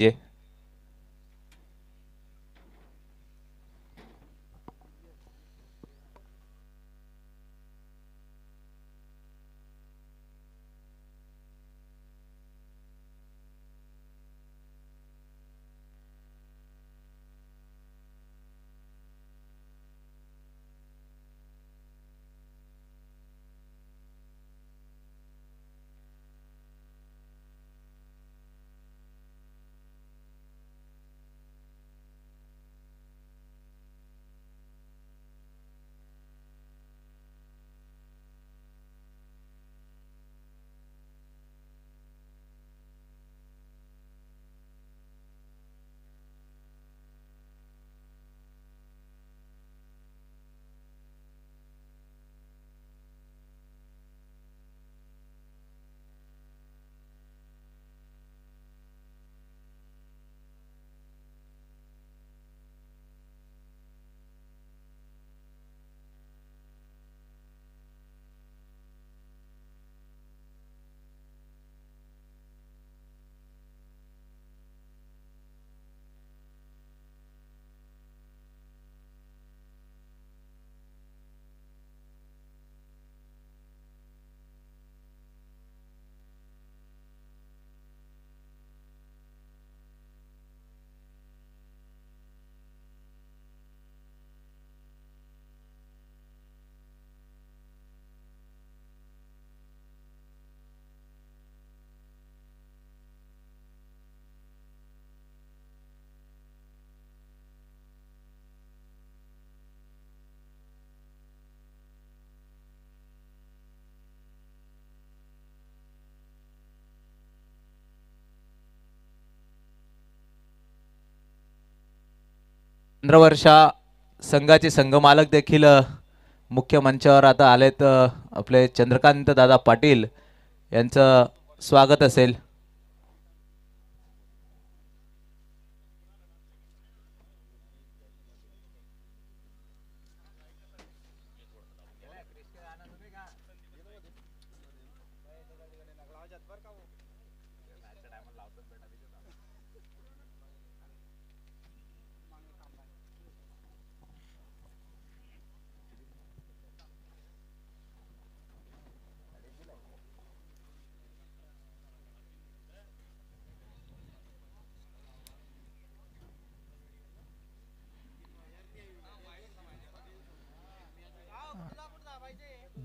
ये वर्षा संघाचे संघमालक देखील मुख्य मंचावर आता आलेत। आपले चंद्रकांत दादा पाटील यांचं स्वागत असेल।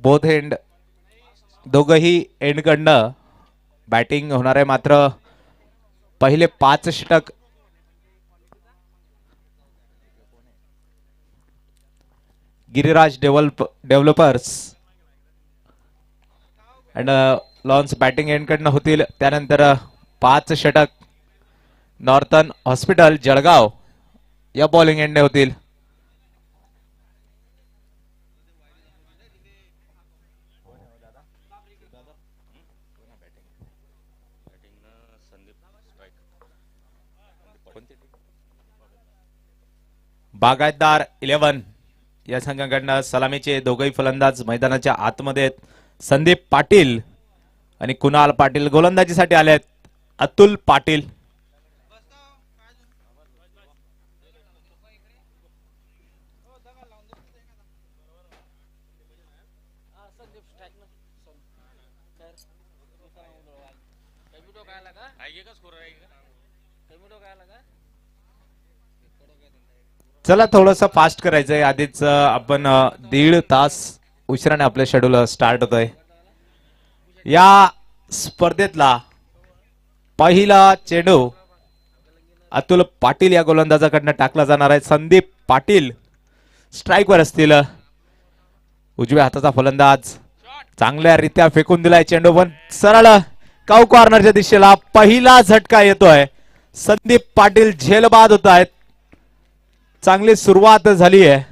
बोथ एंड दोघही एंडकडनं बॅटिंग होणार आहे। मात्र पहिले 5 षटक Giriraj developers and lawns batting एंडकडनं होतील। त्यानंतर 5 षटक नॉर्थन हॉस्पिटल जळगाव या बॉलिंग एंडने होतील। बागायतदार 11 या संघाकडनं सलामीचे दोघही फलंदाज मैदानाच्या आतमध्ये आहेत। संदीप पाटील आणि कुणाल पाटील गोलंदाजीसाठी आले आहेत। अतुल पाटील चला थोडस फास्ट करायचंय। आधीच आपण 1.5 तास उशिराने आपले शेड्यूल स्टार्ट होतोय। या स्पर्धेतला पहिला चेंडू अतुल पाटील या गोलंदाजाकडनं टाकला जाणार आहे। संदीप पाटील स्ट्राइक वर असतील। उजव्या हाताचा फलंदाज चांगल्या रीत्या फेकून दिलाय चेंडू, पण सरळ काऊ कॉर्नरच्या दिशेला पहिला झटका येतोय। संदीप पाटील झेलबाद होत आहेत। चांगली सुरुवात झाली आहे।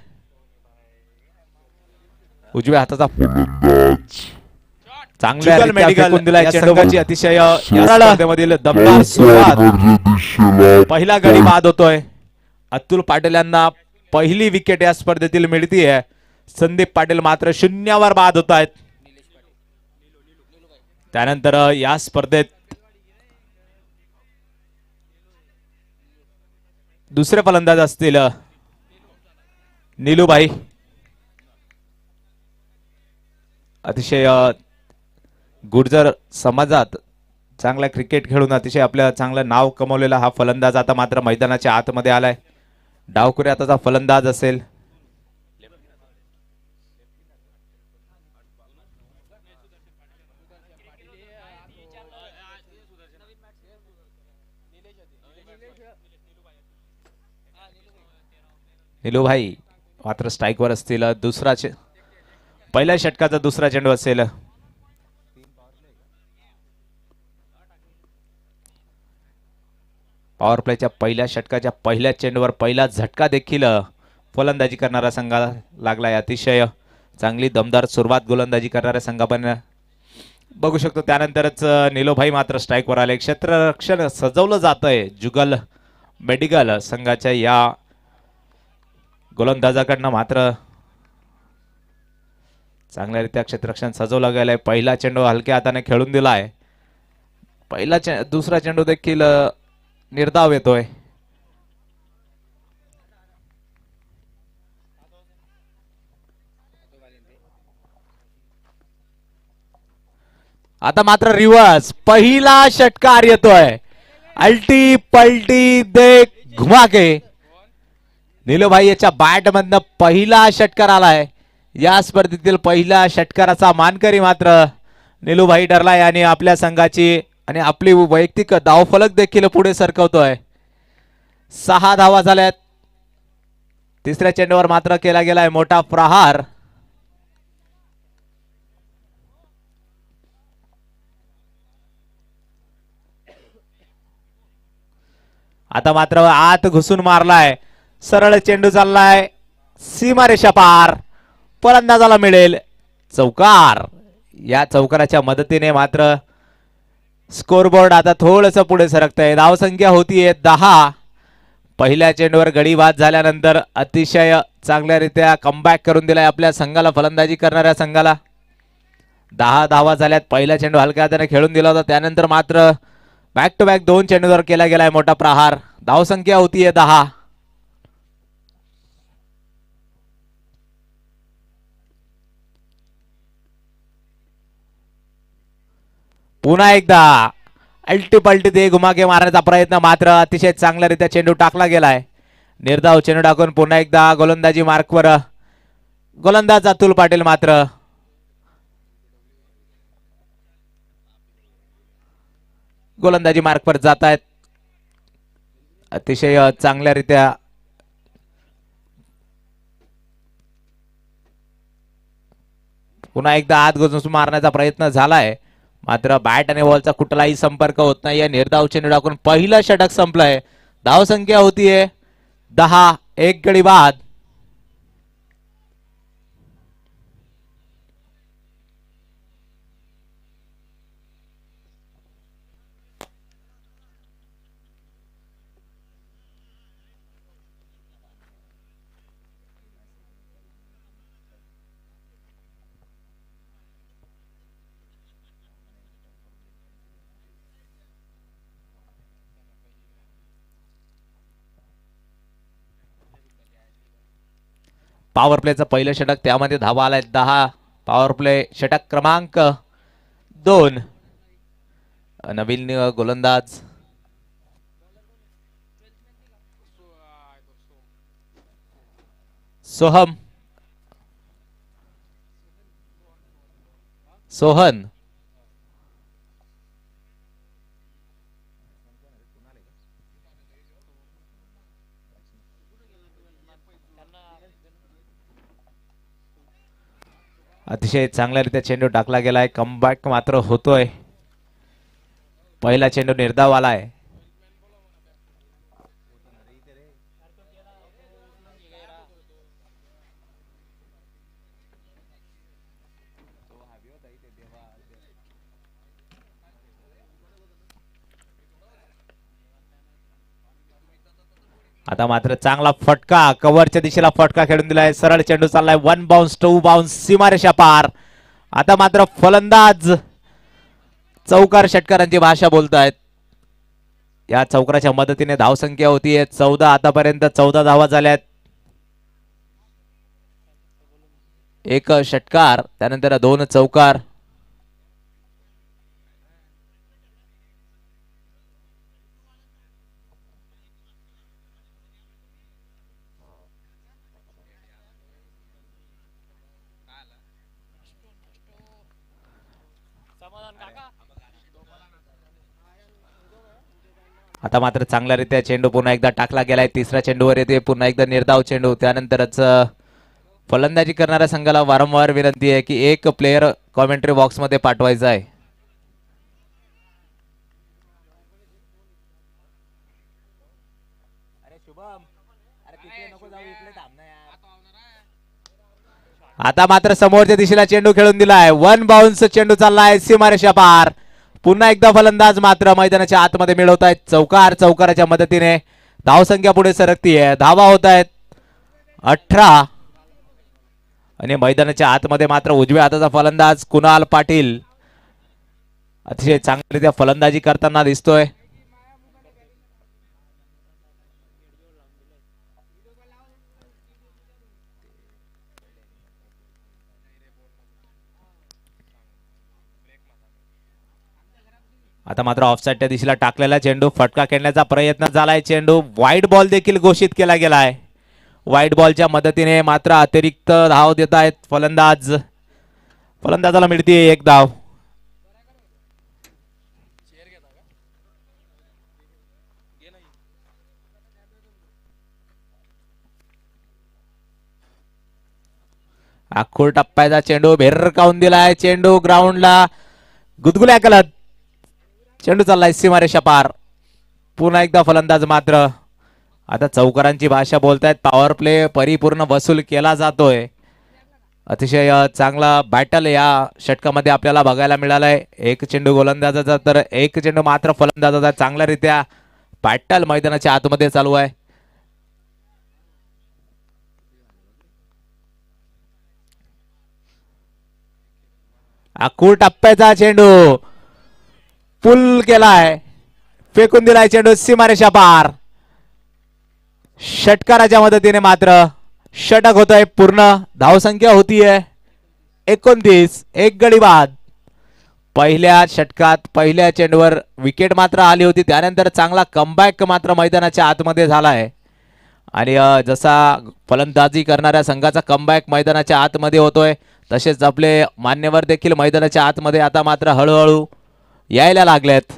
उजव्या हाताचा चांगल्या रीत्या फेकून दिलाय चेंडूची अतिशय स्पर्धेमधील दमदार सुरुवात। पहिला गडी बाद होतोय। अतुल पाटील यांना पहिली विकेट या स्पर्धेतील मिळतीये। संदीप पाटील मात्र 0 बाद होत आहेत। त्यानंतर या स्पर्धेत दुसरे फलंदाज असतील निलूभाई. अतिशय गुर्जर समाजात चांगला क्रिकेट खेळून अतिशय आपलं चांगलं नाव कमवलेला हा फलंदाज आता मात्र मैदानाच्या आतमध्ये आलाय. डावखुरी आताचा फलंदाज असेल. निलूभाई मात्र स्ट्राईकवर असतील. पहिल्या षटकाचा दुसरा चेंडू असेल. पॉवर प्लेच्या पहिल्या षटकाच्या पहिल्या चेंडूवर पहिला झटका देखील फलंदाजी करणारा संघाला लागलाय. अतिशय चांगली दमदार सुरुवात गोलंदाजी करणाऱ्या संघाने बघू शकतो. त्यानंतरच निलोभाई मात्र स्ट्राईकवर आले. क्षेत्ररक्षण सजवलं जात आहे जुगल मेडिकल संघाच्या या गोलंदाजाकडनं. मात्र चांगल्यारीत्या क्षेत्ररक्षण सजवलं गेलंय. पहिला चेंडू हलक्या हाताने खेळून दिलाय. दुसरा चेंडू देखील निर्धाव येतोय. आता मात्र रिव्हर्स पहिला षटकार येतोय. अल्टी पलटी दे घुमा के निलोभाई याच्या बॅट मधनं पहिला षटकार आलाय. या स्पर्धेतील पहिल्या षटकाराचा मानकरी मात्र निलूभाई ठरलाय आणि आपल्या संघाची आणि आपली वैयक्तिक धावफलक देखील पुढे सरकवतोय. 6 धावा झाल्यात. तिसऱ्या चेंडूवर मात्र केला गेलाय मोठा प्रहार. आता मात्र आत घुसून मारलाय. सरळ चेंडू चाललाय सीमारेषा पार. फलंदाजाला मिळेल चौकार. या चौकाराच्या मदतीने मात्र स्कोरबोर्ड आता थोडंसं पुढे सरकतंय. धावसंख्या होतीये 10. पहिल्या चेंडूवर गडी बाद झाल्यानंतर अतिशय चांगल्यारीत्या कमबॅक करून दिलाय आपल्या संघाला, फलंदाजी करणाऱ्या संघाला. 10 धावा झाल्यात. पहिला चेंडू हलक्या हाताने खेळून दिला होता. त्यानंतर मात्र बॅक टू बॅक 2 चेंडूवर केला गेलाय मोठा प्रहार. धावसंख्या होतीये 10. पुन्हा एकदा अल्टी पलटी दे घुमाके मारण्याचा प्रयत्न. मात्र अतिशय चांगल्यारीत्या चेंडू टाकला गेलाय. निर्धाव चेंडू टाकून पुन्हा एकदा गोलंदाजी मार्कवर गोलंदाज अतुल पाटील मात्र गोलंदाजी मार्कवर जात आहेत. अतिशय चांगल्यारीत्या पुन्हा एकदा आत घुसून मारण्याचा प्रयत्न झालाय. मात्र बॅट आणि बॉलचा कुठलाही संपर्क होत नाही. निर्धाव चेंडू टाकून पहिलं षटक संपलंय. धावसंख्या होतीये 10. 1 गडी बाद. पॉवर प्लेचं पहिलं षटक, त्यामध्ये धावा आलाय 10. पॉवर प्ले षटक क्रमांक 2. नवीन गोलंदाज सोहन अतिशय चांगल्यारीत्या चेंडू टाकला गेलाय. कमबॅक मात्र होतोय. पहिला चेंडू निर्धाव आलाय. आता मात्र चांगला फटका, कव्हरच्या दिशेला फटका खेळून दिलाय. सरळ चेंडू चाललाय. 1 बाउन्स 2 बाउन्स सीमारेषा पार. आता मात्र फलंदाज चौकार षटकारांची भाषा बोलतायत. या चौकाराच्या मदतीने धावसंख्या होतीये 14. आतापर्यंत 14 धावा झाल्यात. एक षटकार त्यानंतर 2 चौकार. आता मात्र चांगल्यारीत्या चेंडू पुन्हा एकदा टाकला गेलाय. तिसऱ्या चेंडूवर येते पुन्हा एकदा निर्धाव चेंडू. त्यानंतरच फलंदाजी करणाऱ्या संघाला वारंवार विनंती आहे की एक प्लेयर कॉमेंट्री बॉक्स मध्ये पाठवायचा आहे. आता मात्र समोरच्या दिशेला चेंडू खेळून दिलाय. 1 बाउन्स चेंडू चाललाय सीमारेषा पार. पुन्हा एकदा फलंदाज मात्र मैदानाच्या आतमध्ये मिळवत आहेत चौकार. चौकाराच्या मदतीने धावसंख्या पुढे सरकतीये. धावा होत आहेत 18 आणि मैदानाच्या आतमध्ये मात्र उजव्या हाताचा फलंदाज कुणाल पाटील अतिशय चांगलीरित्या फलंदाजी करताना दिसतोय. आता मात्र ऑफसाईडच्या दिशेला टाकलेला चेंडू फटका खेळण्याचा प्रयत्न झालाय. चेंडू वाईड बॉल देखील घोषित केला गेलाय. वाईड बॉलच्या मदतीने मात्र अतिरिक्त धाव देत आहेत फलंदाज. फलंदाजाला मिळते 1 धाव. आखूर टप्प्याचा चेंडू भेरकावून दिलाय. चेंडू ग्राउंडला गुदगुल्या कलत. चेंडू चाललाय सीमारेषा पार. पुन्हा एकदा फलंदाज मात्र आता चौकारांची भाषा बोलतायत. पॉवर प्ले परिपूर्ण वसूल केला जातोय. अतिशय चांगला बॅटल या षटकामध्ये आपल्याला बघायला मिळालाय. एक चेंडू गोलंदाजाचा तर एक चेंडू मात्र फलंदाजाचा. चांगल्यारीत्या बॅटल मैदानाच्या आतमध्ये चालू आहे. आखूर टप्प्याचा चेंडू पुल केलाय. फेकून दिलाय चेंडू सीमारेषा पार. षटकाराच्या मदतीने मात्र षटक होतोय पूर्ण. धावसंख्या होतीये 29. एक गडी बाद. पहिल्या षटकात पहिल्या चेंडूवर विकेट मात्र आली होती. त्यानंतर चांगला कमबॅक मात्र मैदानाच्या आतमध्ये झालाय. आणि जसा फलंदाजी करणाऱ्या संघाचा कमबॅक मैदानाच्या आतमध्ये होतोय तसेच आपले मान्यवर देखील मैदानाच्या आतमध्ये आता मात्र हळूहळू यायला लागलेत.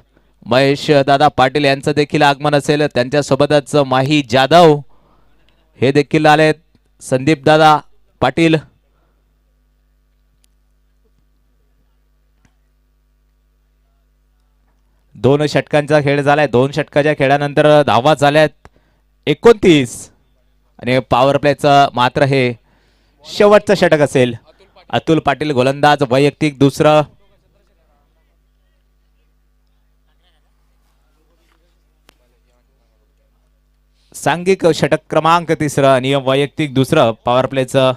महेश दादा पाटील यांचं देखील आगमन असेल. त्यांच्यासोबतच माही जाधव हे देखील आलेत. संदीप दादा पाटील. दोन षटकांचा खेळ झालाय. 2 षटकाच्या खेळानंतर धावा झाल्यात 29 आणि पॉवर प्लेचं मात्र हे शेवटचं षटक असेल. अतुल पाटील गोलंदाज वैयक्तिक दुसरं. सांघिक षटक क्रमांक 3 आणि वैयक्तिक दुसरं पॉवर प्लेचं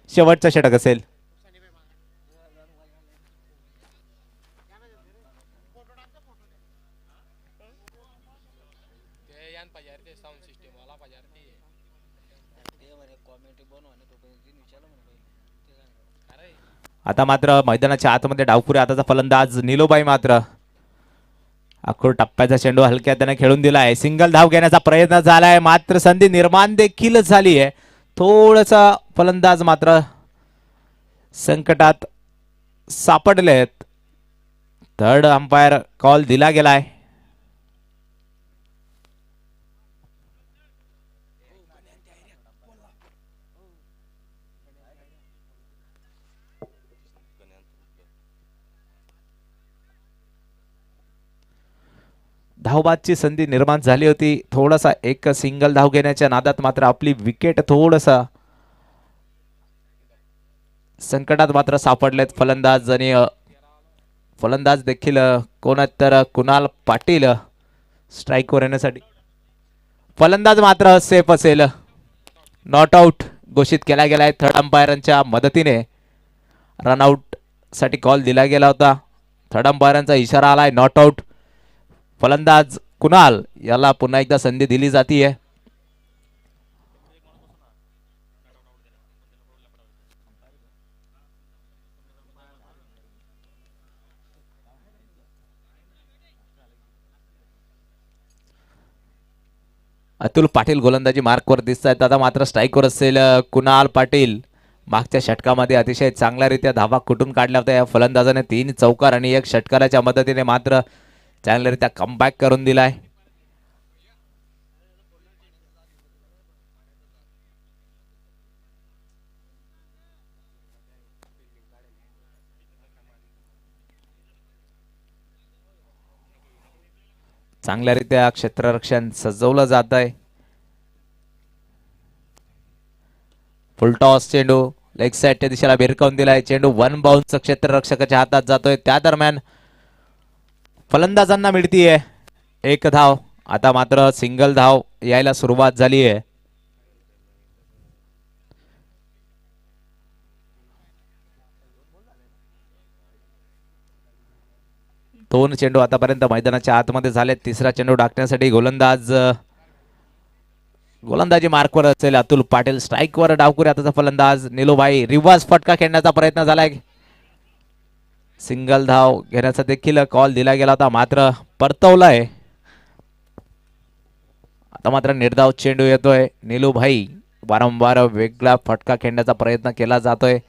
शेवटचं षटक असेल. आता मात्र मैदानाच्या आतमध्ये डावखुऱ्या हाताचा फलंदाज निलोबाई मात्र आखूर टप्प्याचा चेंडू हलक्या त्याने खेळून दिलाय. सिंगल धाव घेण्याचा प्रयत्न झालाय मात्र संधी निर्माण देखील झाली आहे. थोडासा फलंदाज मात्र संकटात सापडलेत. थर्ड अंपायर कॉल दिला गेलाय. धावबादची संधी निर्माण झाली होती. थोडासा एक सिंगल धाव घेण्याच्या नादात मात्र आपली विकेट थोडासा संकटात मात्र सापडलेत फलंदाज. आणि फलंदाज देखील कोणात तर कुणाल पाटील स्ट्राईकवर येण्यासाठी. फलंदाज मात्र सेफ असेल. नॉट आउट घोषित केला गेलाय. थर्ड अंपायरांच्या मदतीने रनआउट साठी कॉल दिला गेला होता. थर्ड अंपायरांचा इशारा आलाय नॉट आउट. फलंदाज कुणाल याला पुन्हा एकदा संधी दिली जातीये. अतुल पाटील गोलंदाजी मार्कवर दिसत आहेत. आता मात्र स्ट्राईकवर असेल कुणाल पाटील. मागच्या षटकामध्ये अतिशय चांगल्यारीत्या धावा कुठून काढल्या होत्या या फलंदाजाने. 3 चौकार आणि 1 षटकाराच्या मदतीने मात्र चांगल्यारीत्या कमबॅक करून दिलाय. चांगल्यारीत्या क्षेत्ररक्षण सजवलं जात आहे. फुलटॉस चेंडू लेग साईडच्या दिशेला भिरकावून दिलाय. चेंडू 1 बाउन्स क्षेत्ररक्षकाच्या हातात जातोय. त्या दरम्यान फलंदाजांना मिळतीये 1 धाव. आता मात्र सिंगल धाव यायला सुरुवात झाली आहे. दोन चेंडू आतापर्यंत मैदानाच्या आतमध्ये झाले. तिसरा चेंडू टाकण्यासाठी गोलंदाजी मार्कवर असेल अतुल पाटील. स्ट्राईकवर डावकुरी आताचा फलंदाज निलूभाई. रिव्हर्स फटका खेळण्याचा प्रयत्न झालाय. सिंगल धाव घेण्याचा देखील कॉल दिला गेला होता मात्र परतवलाय. आता मात्र निर्धाव चेंडू येतोय. निलूभाई वारंवार वेगळा फटका खेळण्याचा प्रयत्न केला जातोय.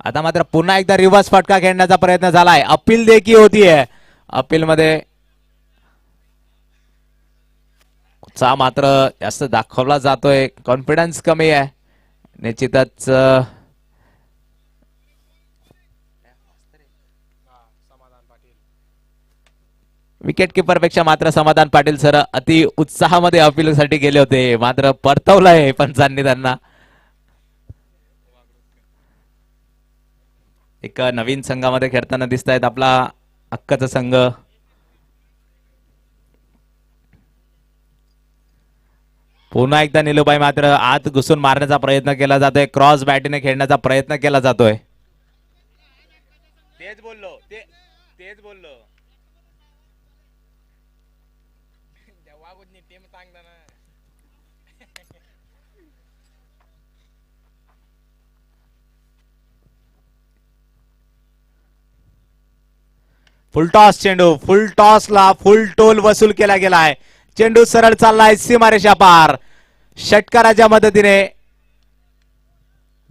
आता मात्र पुन्हा एकदा रिव्हर्स फटका खेळण्याचा प्रयत्न झालाय. अपील देखील होतीये. अपील मध्ये चा मात्र जास्त दाखवला जातोय. कॉन्फिडन्स कमी आहे निश्चितच. विकेट किपर पेक्षा मात्र समाधान पाटील सर अति उत्साहामध्ये अपील साठी गेले होते मात्र परतवलंय पंचांनी त्यांना. एक नवीन संघामध्ये खेळताना दिसत आहेत आपला हक्काचा संघ. पुन्हा एकदा निलूबाई मात्र आत घुसून मारण्याचा प्रयत्न केला जातोय. क्रॉस बॅटीने खेळण्याचा प्रयत्न केला जातोय. तेच बोललो. फुल टॉस चेंडू. फुल टॉसला फुल टोल वसूल केला गेलाय. चेंडू सरळ चाललाय सीमारेषा पार. षटकाराच्या मदतीने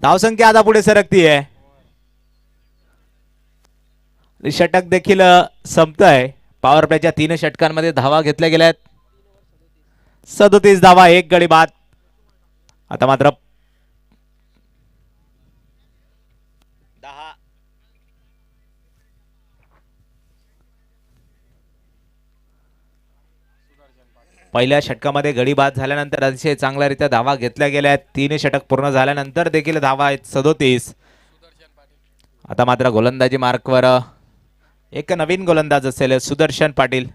धावसंख्या आता पुढे सरकतीये. षटक देखील संपतंय. पॉवर प्लेच्या 3 षटकांमध्ये धावा घेतल्या गेल्यात. 37 धावा 1 गडी बाद. आता मात्र पहिल्या षटकामध्ये गडी बाद झाल्यानंतर अतिशय चांगल्यारीत्या धावा घेतल्या गेल्या. 3 षटक पूर्ण झाल्यानंतर देखील धावा आहेत 37. आता मात्र गोलंदाजी मार्कवर एक नवीन गोलंदाज असेल सुदर्शन पाटील.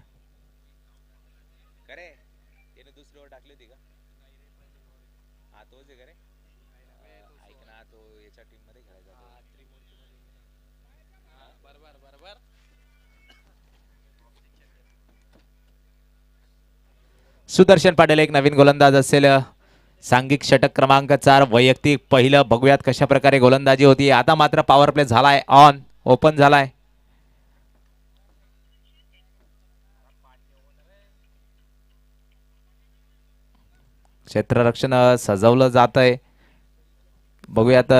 सुदर्शन पाटील एक नवीन गोलंदाज असेल. सांघिक षटक क्रमांक 4 वैयक्तिक पहिलं. बघूयात कशा प्रकारे गोलंदाजी होती. आता मात्र पॉवर प्ले झालाय. ऑन ओपन झालाय. क्षेत्ररक्षण सजवलं जात आहे. बघूयात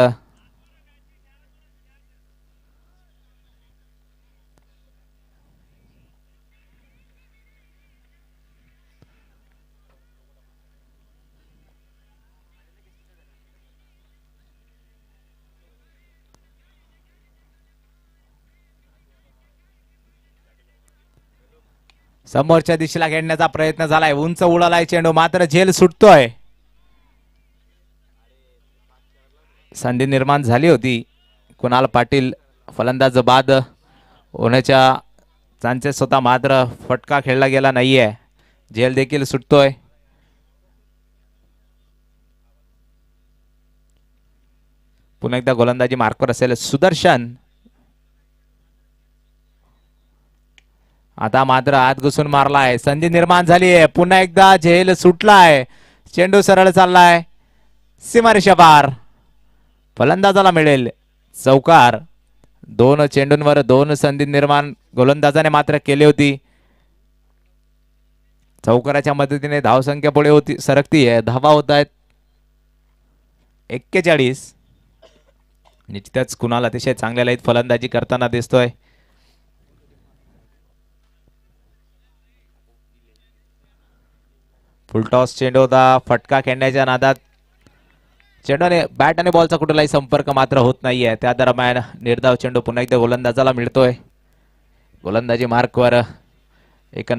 समोरच्या दिशेला खेळण्याचा प्रयत्न झालाय. उंच उडालाय चेंडू मात्र झेल सुटतोय. संधी निर्माण झाली होती. कुणाल पाटील फलंदाज बाद होण्याच्या चान्सेस होता मात्र फटका खेळला गेला नाहीये. झेल देखील सुटतोय. पुन्हा एकदा गोलंदाजी मार्कवर असेल सुदर्शन. आता मात्र आत घुसून मारलाय, संधी निर्माण झाली आहे. पुन्हा एकदा झेल सुटलाय, चेंडू सरळ चाललाय सीमारेषा पार. फलंदाजाला मिळेल चौकार. दोन चेंडूंवर दोन संधी निर्माण गोलंदाजाने मात्र केली होती. चौकाराच्या मदतीने धावसंख्या पुढे होती सरकतीये. धावा होत आहेत 41. निश्चितच कुणाल अतिशय चांगल्या लयीत फलंदाजी करताना दिसतोय. फुलटॉस चेंडू होता, फटका खेळण्याच्या नादात चेंडूने बॅट आणि बॉलचा कुठलाही संपर्क मात्र होत नाहीये. त्या दरम्यान निर्धाव चेंडू पुन्हा एकदा गोलंदाजाला मिळतोय. गोलंदाजी मार्कवर एक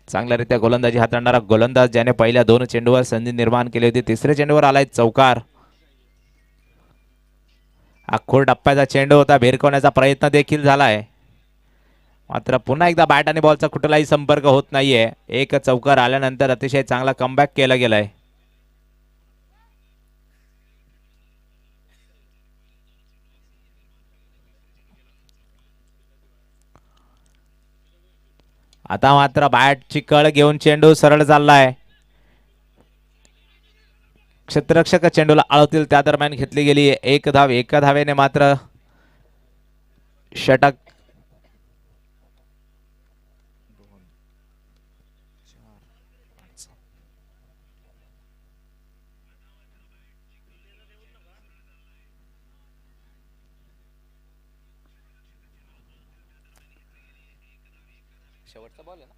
चांगल्यारीत्या गोलंदाजी हाताळणारा गोलंदाज ज्याने पहिल्या दोन चेंडूवर संधी निर्माण केली होती, तिसऱ्या चेंडूवर आलाय चौकार. अख्खोर टप्प्याचा चेंडू होता, भिरकवण्याचा प्रयत्न देखील झालाय, मात्र पुन्हा एकदा बॅट आणि बॉलचा कुठलाही संपर्क होत नाहीये. एक चौकार आल्यानंतर अतिशय चांगला कमबॅक केला गेलाय. आता मात्र बॅटची कळ घेऊन चेंडू सरळ चाललाय. क्षेत्ररक्षक चेंडूला आळवतील त्या दरम्यान घेतली गेली एक धाव. एका धावेने मात्र षटक. शेवटचा बॉल आहे ना,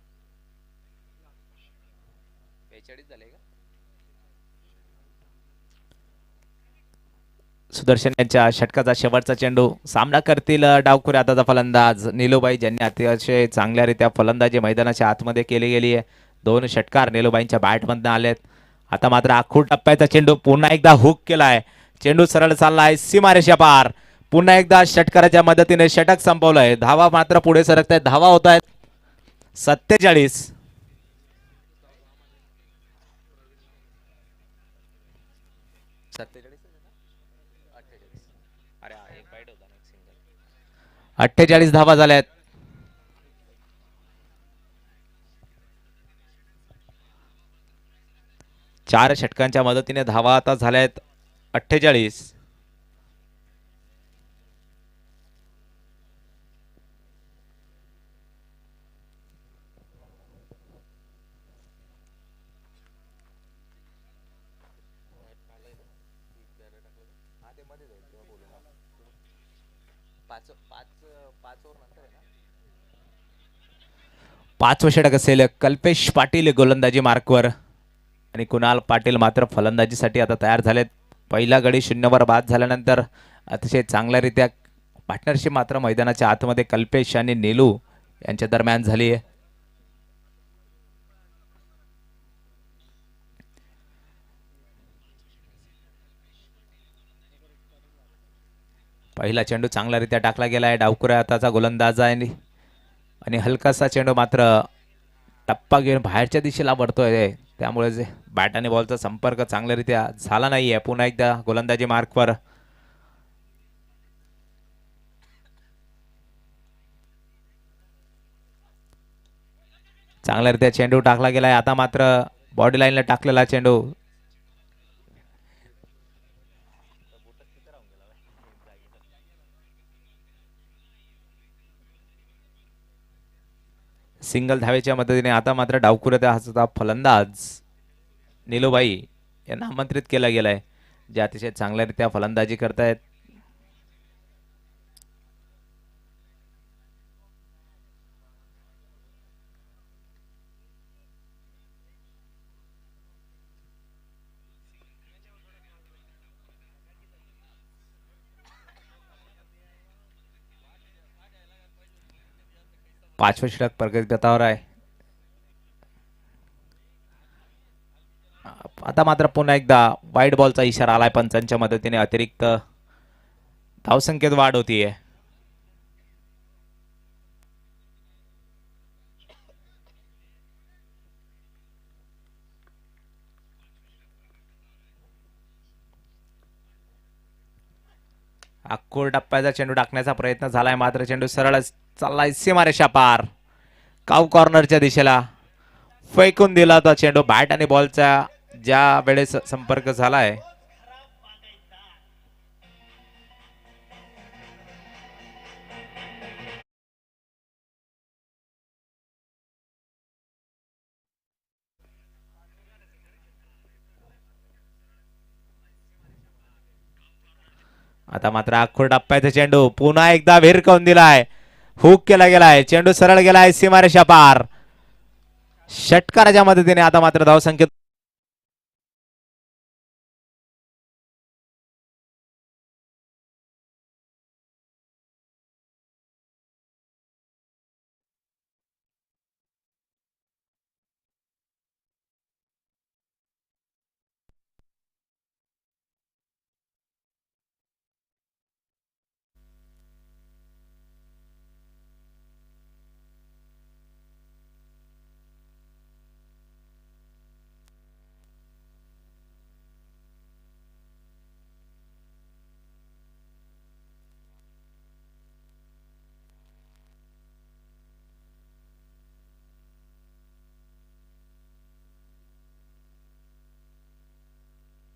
42 झाले का. सुदर्शन यांच्या षटकाचा शेवटचा चेंडू. सामना करतील डावखुरे आताचा फलंदाज निलूबाई, ज्यांनी अतिशय चांगल्यारीत्या फलंदाजी मैदानाच्या आतमध्ये केली गेली आहे. दोन षटकार निलूबाईंच्या बॅटमधून आलेत. आता मात्र आखूड टप्प्याचा चेंडू पुन्हा एकदा हुक केलाय. चेंडू सरळ चाललाय सीमारेषा पार. पुन्हा एकदा षटकाराच्या मदतीने षटक संपवलंय. धावा मात्र पुढे सरकत आहेत. धावा होत आहेत 47. अरे 48 धावा झाल्यात. चार षटकांच्या मदतीने धावा आता झाल्यात 48. पाचवं षटक असेल. कल्पेश पाटील गोलंदाजी मार्कवर आणि कुणाल पाटील मात्र फलंदाजीसाठी आता तयार झालेत. पहिला गडी 0वर बाद झाल्यानंतर अतिशय चांगल्यारीत्या पार्टनरशिप मात्र मैदानाच्या आतमध्ये कल्पेश आणि नीलू यांच्या दरम्यान झाली आहे. पहिला चेंडू चांगल्यारीत्या टाकला गेलाय. डावकुऱ्या हाताचा गोलंदाज आहे आणि हलकासा चेंडू मात्र टप्पा घेऊन बाहेरच्या दिशेला वळतोय. त्यामुळे बॅट आणि बॉलचा संपर्क चांगल्यारीत्या झाला नाहीये. पुन्हा एकदा गोलंदाजी मार्कवर. चांगल्यारीत्या चेंडू टाकला गेलाय. आता मात्र बॉडी लाईनला टाकलेला चेंडू सिंगल धावेच्या मदतीने आता मात्र डावकुऱ्या हाताचा फलंदाज निलूबाई यांना आमंत्रित केला गेलाय, जे अतिशय चांगल्यारीत्या फलंदाजी करतायत. पाचवे षटक प्रगतीपथावर आहे. आता मात्र पुन्हा एकदा वाईट बॉलचा इशारा आलाय पंचांच्या मदतीने. अतिरिक्त धावसंख्येत वाढ होतीये. अक्कोर टप्प्याचा चेंडू टाकण्याचा प्रयत्न झालाय मात्र चेंडू सरळच चाललाय सीमारेषा पार. काव कॉर्नरच्या दिशेला फेकून दिला होता चेंडू. बॅट आणि बॉलचा ज्या वेळेस संपर्क झालाय आता मात्र अक्कोर टप्प्याचा चेंडू पुन्हा एकदा भिरकावून दिलाय. हुक केला गेलाय. चेंडू सरळ गेलाय सीमारेषा पार. षटकाराच्या मदतीने आता मात्र धावसंख्येत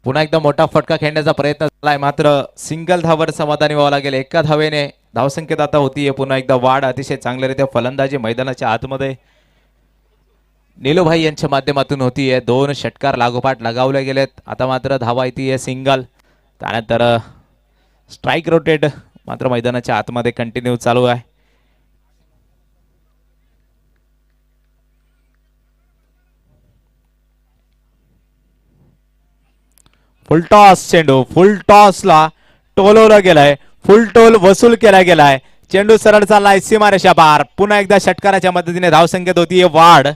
पुन्हा एकदा मोठा फटका खेळण्याचा प्रयत्न झालाय मात्र सिंगल धावर समाधानी व्हावं लागेल. एका धावेने धावसंख्येत आता होतीये पुन्हा एकदा वाढ. अतिशय चांगल्यारीत्या फलंदाजी मैदानाच्या आतमध्ये नीलूभाई यांच्या माध्यमातून होतीये. 2 षटकार लागोपाठ लगावले गेलेत. आता मात्र धावा येते सिंगल. त्यानंतर स्ट्राईक रोटेट मात्र मैदानाच्या आतमध्ये कंटिन्यू चालू आहे. फुलटॉस चेंडू फुलटॉसला टोलवला गेलाय. फुल टोल वसूल केला गेलाय. चेंडू सरळ चाललाय सीमारेषा पार. पुन्हा एकदा षटकाराच्या मदतीने धावसंख्येत होतीये वाढ.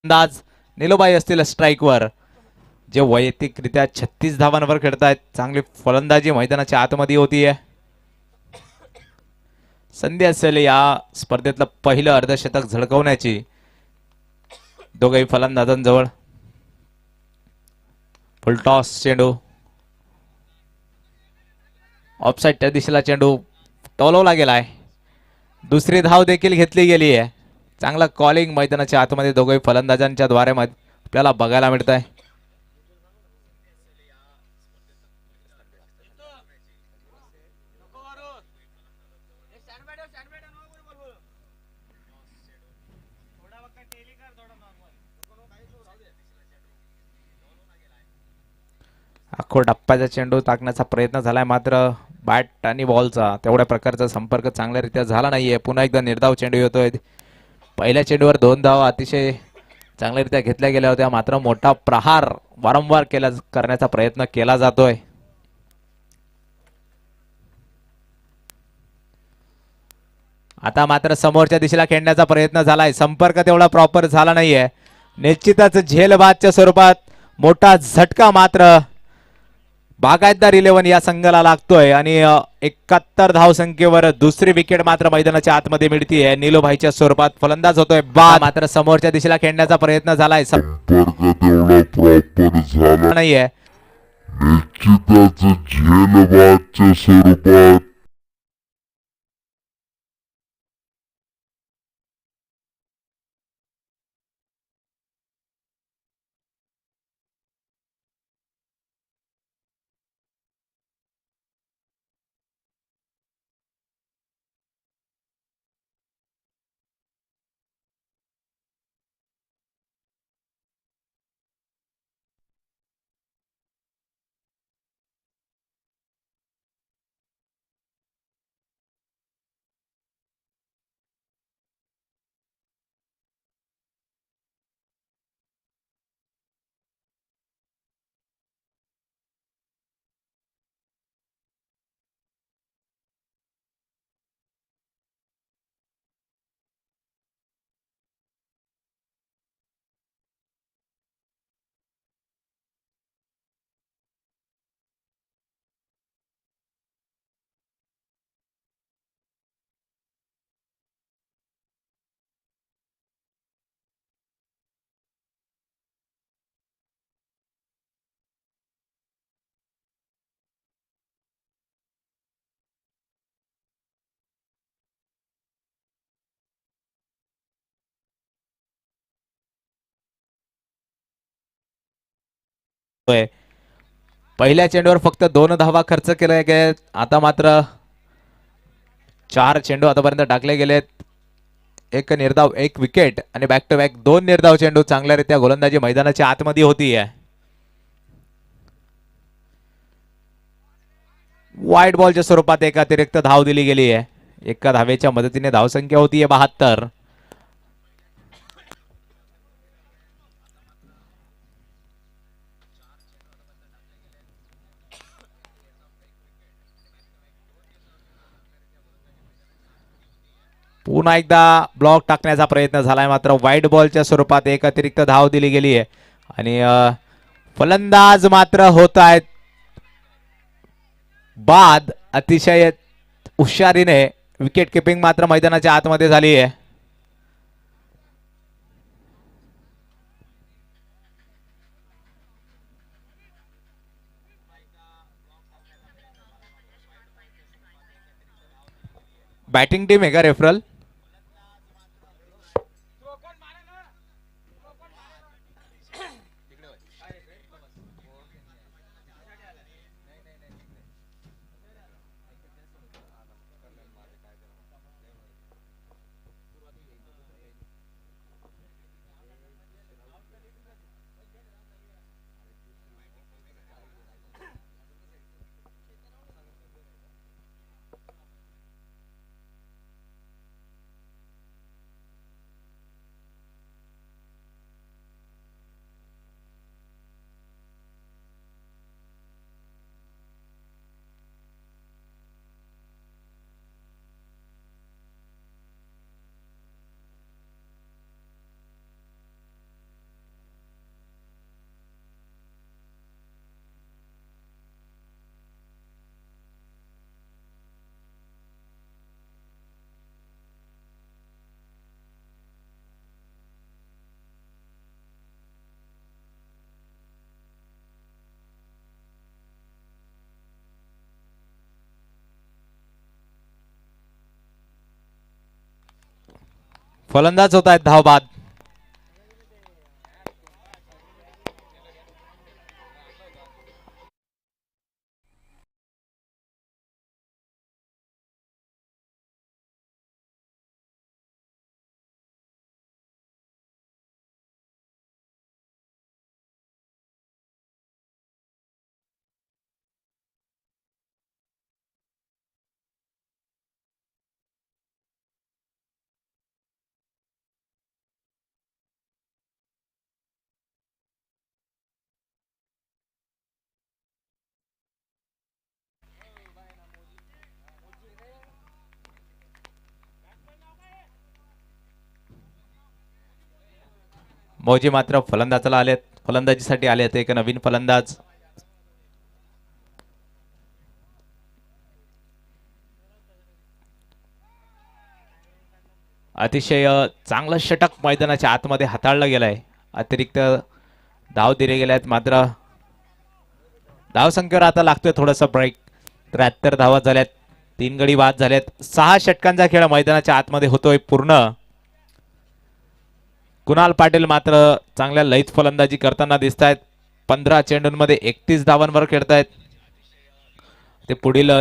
अंदाज नीलूबाई असतील स्ट्राईक वर. जे वैयक्तिकरित्या 36 धावांवर खेळतायत. चांगली फलंदाजी मैदानाच्या आतमध्ये होतीये. संधी असेल या स्पर्धेतलं पहिलं अर्धशतक झळकवण्याची दोघही फलंदाजांजवळ. फुलटॉस चेंडू ऑफसाईडच्या दिशेला चेंडू टोलवला गेलाय. दुसरी धाव देखील घेतली गेली आहे. चांगला कॉलिंग मैदानाच्या आतमध्ये दोघे फलंदाजांच्या द्वारे आपल्याला बघायला मिळत आहे. अख्खो डप्प्याचा चेंडू टाकण्याचा प्रयत्न झालाय, मात्र बॅट आणि बॉलचा तेवढ्या प्रकारचा संपर्क चांगल्यारीत्या झाला नाहीये. पुन्हा एकदा निर्धाव चेंडू येतोय. पहिल्या चेंडूवर 2 धावा अतिशय चांगल्यारीत्या घेतल्या गेल्या होत्या, मात्र मोठा प्रहार वारंवार करण्याचा प्रयत्न केला जातोय. आता मात्र समोरच्या दिशेला खेळण्याचा प्रयत्न झालाय, संपर्क तेवढा प्रॉपर झाला नाहीये. निश्चितच झेलबादच्या स्वरूपात मोठा झटका मात्र बागायतदार 11 या संघाला लागतोय आणि 71 धावसंख्येवर दुसरी विकेट मात्र मैदानाच्या आतमध्ये मिळतीये. नीलोभाईच्या स्वरूपात फलंदाज होतोय बाद. मात्र समोरच्या दिशेला खेळण्याचा प्रयत्न झालाय, नाहीये. निश्चितच झेलबादच्या स्वरूपात पहिल्या चेंडूवर फक्त 2 धावा खर्च केले गेले. आता मात्र 4 चेंडू आतापर्यंत टाकले गेलेत. 1 निर्धाव 1 विकेट आणि बॅक टू बॅक 2 निर्धाव चेंडू चांगल्यारीत्या गोलंदाजी मैदानाच्या आतमध्ये होतीये. वाईट बॉलच्या स्वरूपात एक अतिरिक्त धाव दिली गेली आहे. एका धावेच्या मदतीने धावसंख्या होतीये 72. पुन्हा एकदा ब्लॉक टाकण्याचा प्रयत्न झालाय, मात्र व्हाईट बॉलच्या स्वरूपात एक अतिरिक्त धाव दिली गेली आहे आणि फलंदाज मात्र होत आहेत बाद. अतिशय हुशारीने विकेट किपिंग मात्र मैदानाच्या आतमध्ये झाली आहे. बॅटिंग टीम आहे का रेफरल? फलंदाज होत आहेत धाव बाद. मौजी मात्र फलंदाजाला आलेत, फलंदाजीसाठी आलेत. एक नवीन फलंदाज अतिशय चांगलं षटक मैदानाच्या आतमध्ये हाताळलं गेलंय. अतिरिक्त धाव दिले गेले आहेत. मात्र धाव संख्येवर आता लागतोय थोडस ब्रेक. 73 धावा झाल्यात, 3 गडी बाद झाल्यात. 6 षटकांचा खेळ मैदानाच्या आतमध्ये होतोय पूर्ण. कुणाल पाटील मात्र चांगल्या लयीत फलंदाजी करताना दिसत आहेत. 15 चेंडूंमध्ये 31 धावांवर खेळतायत. ते पुढील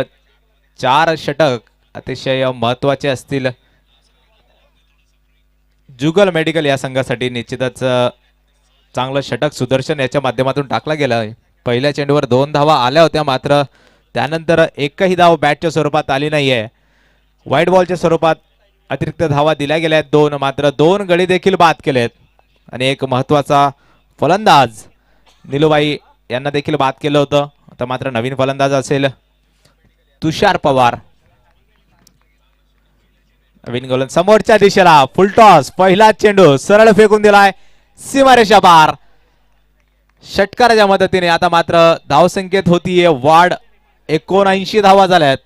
4 षटक अतिशय महत्वाचे असतील. जुगल मेडिकल या संघासाठी निश्चितच चांगलं षटक सुदर्शन याच्या माध्यमातून टाकला गेला आहे. पहिल्या चेंडूवर 2 धावा आल्या होत्या, मात्र त्यानंतर एकही धाव बॅटच्या स्वरूपात आली नाहीये. व्हाईट बॉलच्या स्वरूपात अतिरिक्त धावा दिल्या गेल्या आहेत 2, मात्र 2 गडी देखील बाद केलेत. आणि एक महत्वाचा फलंदाज निलूबाई यांना देखील बाद केलं होतं. आता मात्र नवीन फलंदाज असेल तुषार पवार. नवीन गोलंदाज समोरच्या दिशेला फुलटॉस. पहिला चेंडू सरळ फेकून दिलाय सीमारेषा पार. षटकाराच्या मदतीने आता मात्र धावसंख्येत होतीये वाढ. 79 धावा झाल्यात.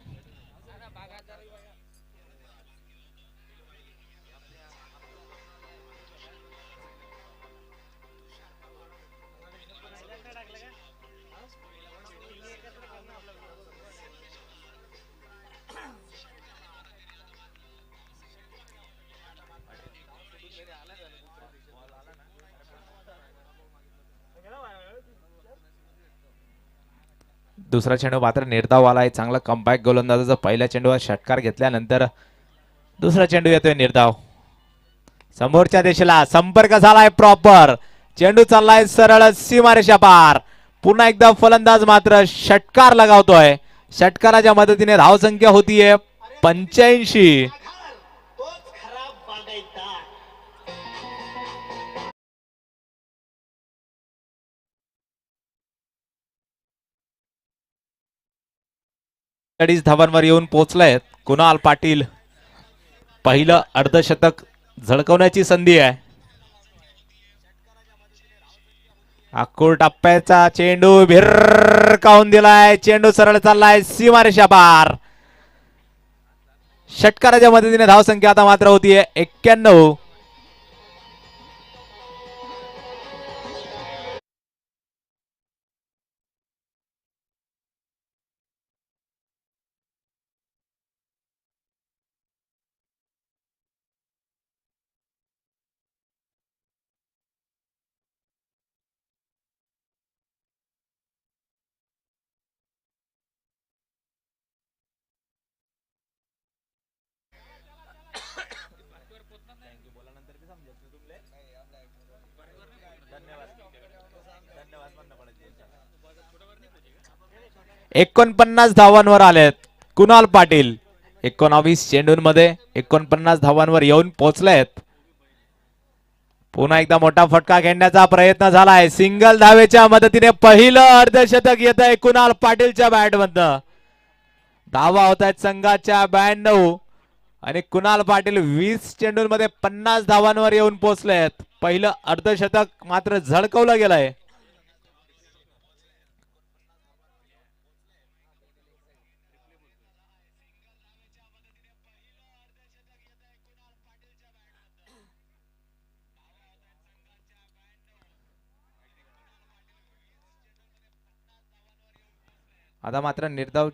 दुसरा चेंडू मात्र निर्धाव आलाय. चांगला कमबॅक गोलंदाजाचा पहिल्या चेंडूवर षटकार घेतल्यानंतर दुसरा चेंडू येतोय निर्धाव. समोरच्या दिशेला संपर्क झालाय प्रॉपर. चेंडू चाललाय सरळ सीमारेषा पार. पुन्हा एकदा फलंदाज मात्र षटकार लगावतोय. षटकाराच्या मदतीने धावसंख्या होतीये 85. अडीच धावांवर येऊन पोहोचलाय कुणाल पाटील. पहिलं अर्धशतक झळकवण्याची संधी आहे. अक्कूर टप्प्याचा चेंडू भिरकावून दिलाय. चेंडू सरळ चाललाय सीमारेषा पार. षटकाराच्या मदतीने धावसंख्या आता मात्र होतीये 91. एकोणपन्नास धावांवर आलेत कुणाल पाटील. 19 चेंडूंमध्ये 49 धावांवर येऊन पोहोचलेत. पुन्हा एकदा मोठा फटका घेण्याचा प्रयत्न झालाय. सिंगल धावेच्या मदतीने पहिलं अर्धशतक येत आहे कुणाल पाटीलच्या बॅटमधनं. धावा होत आहेत संघाच्या 92 आणि कुणाल पाटील 20 चेंडूंमध्ये 50 धावांवर येऊन पोहोचलेत. पहिलं अर्धशतक मात्र झळकवलं गेलंय. आता मात्र निर्धाव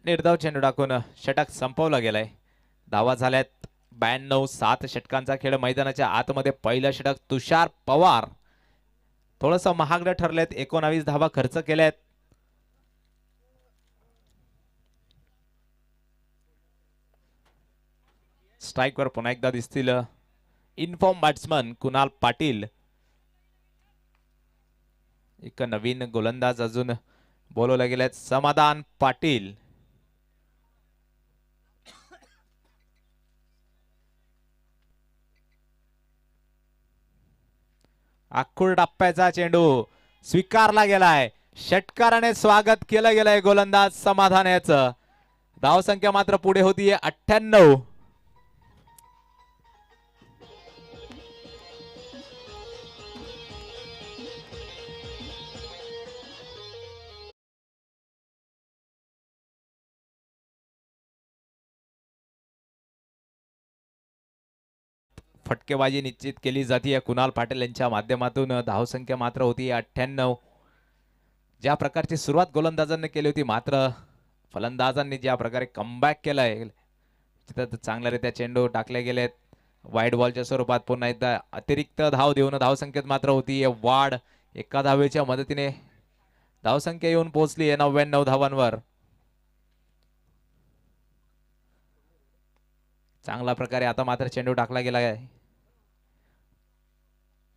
निर्धाव चेंडू टाकून षटक संपवला गेलाय. धावा झाल्यात 92. 7 षटकांचा खेळ मैदानाच्या आतमध्ये पहिलं षटक तुषार पवार. थोडस महागडं ठरलेत. 19 धावा खर्च केल्यात. स्ट्राईकवर पुन्हा एकदा दिसतील इनफॉर्म बॅट्समन कुणाल पाटील. एक नवीन गोलंदाज अजून बोलवले गेलेत, समाधान पाटील. आखूड टप्प्याचा चेंडू स्वीकारला गेलाय. षटकाराने स्वागत केलं गेलंय गोलंदाज समाधान याचं. धावसंख्या मात्र पुढे होतीये 98. फटकेबाजी निश्चित केली जाते कुणाल पाटील यांच्या माध्यमातून. धावसंख्या मात्र होती 98. ज्या प्रकारची सुरुवात गोलंदाजांनी केली होती, मात्र फलंदाजांनी ज्या प्रकारे कमबॅक केलाय तिथं चांगल्यारीत्या चेंडू टाकले गेलेत. वाईड बॉलच्या स्वरूपात पुन्हा एकदा अतिरिक्त धाव देऊन धावसंख्येत मात्र होती वाढ. एका धावेच्या मदतीने धावसंख्या येऊन पोहोचली आहे 99 धावांवर. चांगल्या प्रकारे आता मात्र चेंडू टाकला गेला आहे.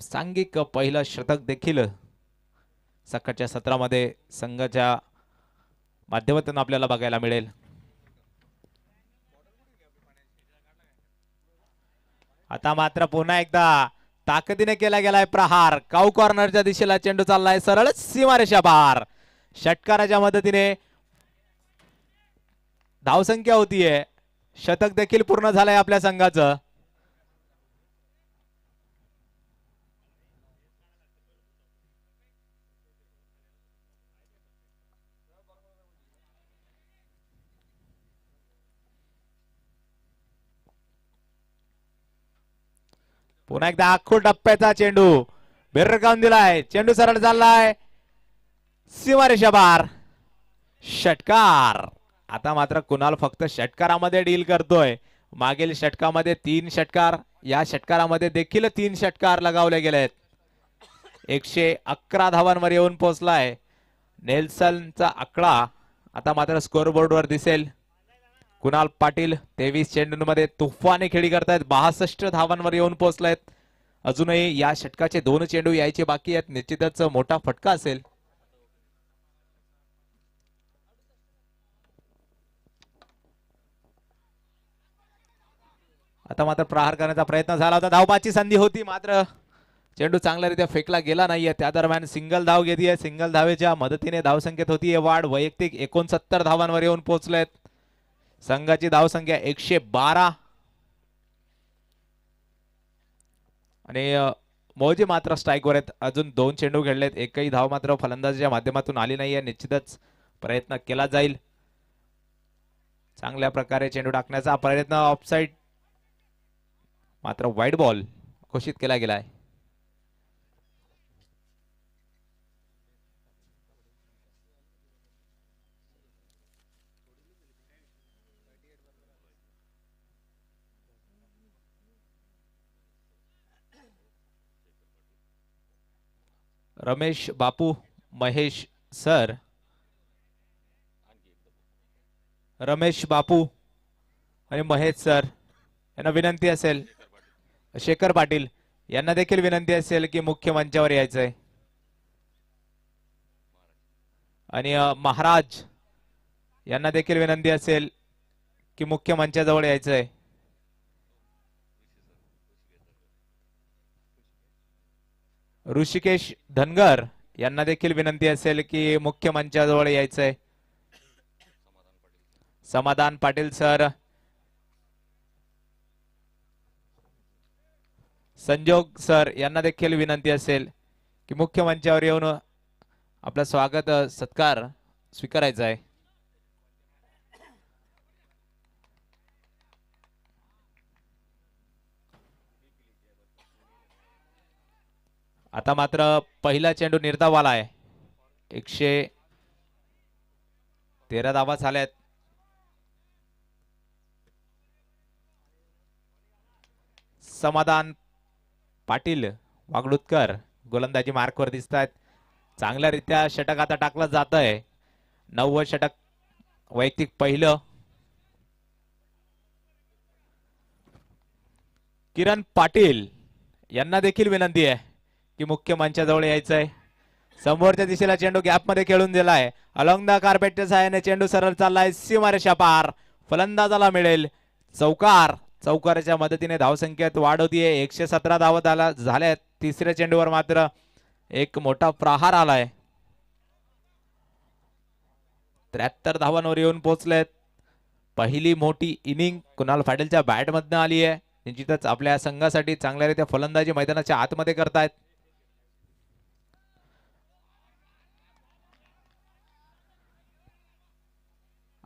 सांघिक पहिलं शतक देखील सकाळच्या सत्रामध्ये संघाच्या माध्यमातून आपल्याला बघायला मिळेल. आता मात्र पुन्हा एकदा ताकदीने केला गेलाय प्रहार. काऊ कॉर्नरच्या दिशेला चेंडू चाललाय सरळ सीमारेषा पार. षटकाराच्या मदतीने धावसंख्या होतीये. शतक देखील पूर्ण झालंय आपल्या संघाचं. पुन्हा एकदा आखूड टप्प्याचा चेंडू भिरकावून दिलाय. चेंडू सरळ चाललाय सीमारेषा पार. षटकार. आता मात्र कुणाल फक्त षटकारामध्ये डील करतोय. मागील षटकामध्ये 3 षटकार, या षटकारामध्ये देखील 3 षटकार लगावले गेलेत. 111 धावांवर येऊन पोहोचलाय नेल्सनचा आकडा. आता मात्र स्कोरबोर्डवर दिसेल. कुणाल पाटील 23 चेंडूंमध्ये तुफानी खेळी करतायत. 62 धावांवर येऊन पोहोचलायत. अजूनही या षटकाचे 2 चेंडू यायचे बाकी आहेत. निश्चितच मोठा फटका असेल. आता मात्र प्रहार करण्याचा प्रयत्न झाला होता. धावबाची संधी होती, मात्र चेंडू चांगल्यारीत्या फेकला गेला नाहीये. त्या दरम्यान सिंगल धाव घेतलीये. सिंगल धावेच्या मदतीने धावसंख्येत होती वाढ. वैयक्तिक 69 धावांवर येऊन पोहोचलेत. संघाची धावसंख्या 112. आणि मौजे मात्र स्ट्राईकवर आहेत. अजून 2 चेंडू खेळलेत. एकही धाव मात्र फलंदाजीच्या माध्यमातून आली नाहीये. निश्चितच प्रयत्न केला जाईल. चांगल्या प्रकारे चेंडू टाकण्याचा प्रयत्न. ऑफसाइड, मात्र वाईड बॉल घोषित केला गेलाय. रमेश बापू, महेश सर, रमेश बापू आणि महेश सर यांना विनंती असेल, शेखर पाटील यांना देखील विनंती असेल की मुख्य मंचावर यायचंय. आणि महाराज यांना देखील विनंती असेल की मुख्य मंचाजवळ यायचंय. ऋषिकेश धनगर यांना देखील विनंती असेल की मुख्य मंचाजवळ यायचंय. समाधान पाटील सर, संजोग सर यांना देखील विनंती असेल की मुख्य मंचावर येऊन आपलं स्वागत सत्कार स्वीकारायचा आहे. आता मात्र पहिला चेंडू निर्धाव आलाय. 113 धावा झाल्यात. समाधान पाटील वागडुतकर गोलंदाजी मार्कवर दिसत आहेत. चांगल्यारीत्या षटक आता टाकलं जात आहे. 90 षटक वैयक्तिक पहिलं. किरण पाटील यांना देखील विनंती आहे की मुख्य मंचाजवळ यायचंय. समोरच्या दिशेला चेंडू गॅप मध्ये खेळून दिलाय. अलॉंग द कार्पेटच्या सहाय्याने चेंडू सरळ चाललाय सीमारेषा पार. फलंदाजाला मिळेल चौकार. चौकाराच्या मदतीने धावसंख्येत वाढ होतीये. 117 धावत झाल्यात. तिसऱ्या चेंडूवर मात्र एक मोठा प्रहार आलाय. 73 धावांवर येऊन पोहोचलेत. पहिली मोठी इनिंग कुणाल पाटीलच्या बॅट मधनं आली आहे. निश्चितच आपल्या संघासाठी चांगल्यारीत्या फलंदाजी मैदानाच्या आतमध्ये करतायत.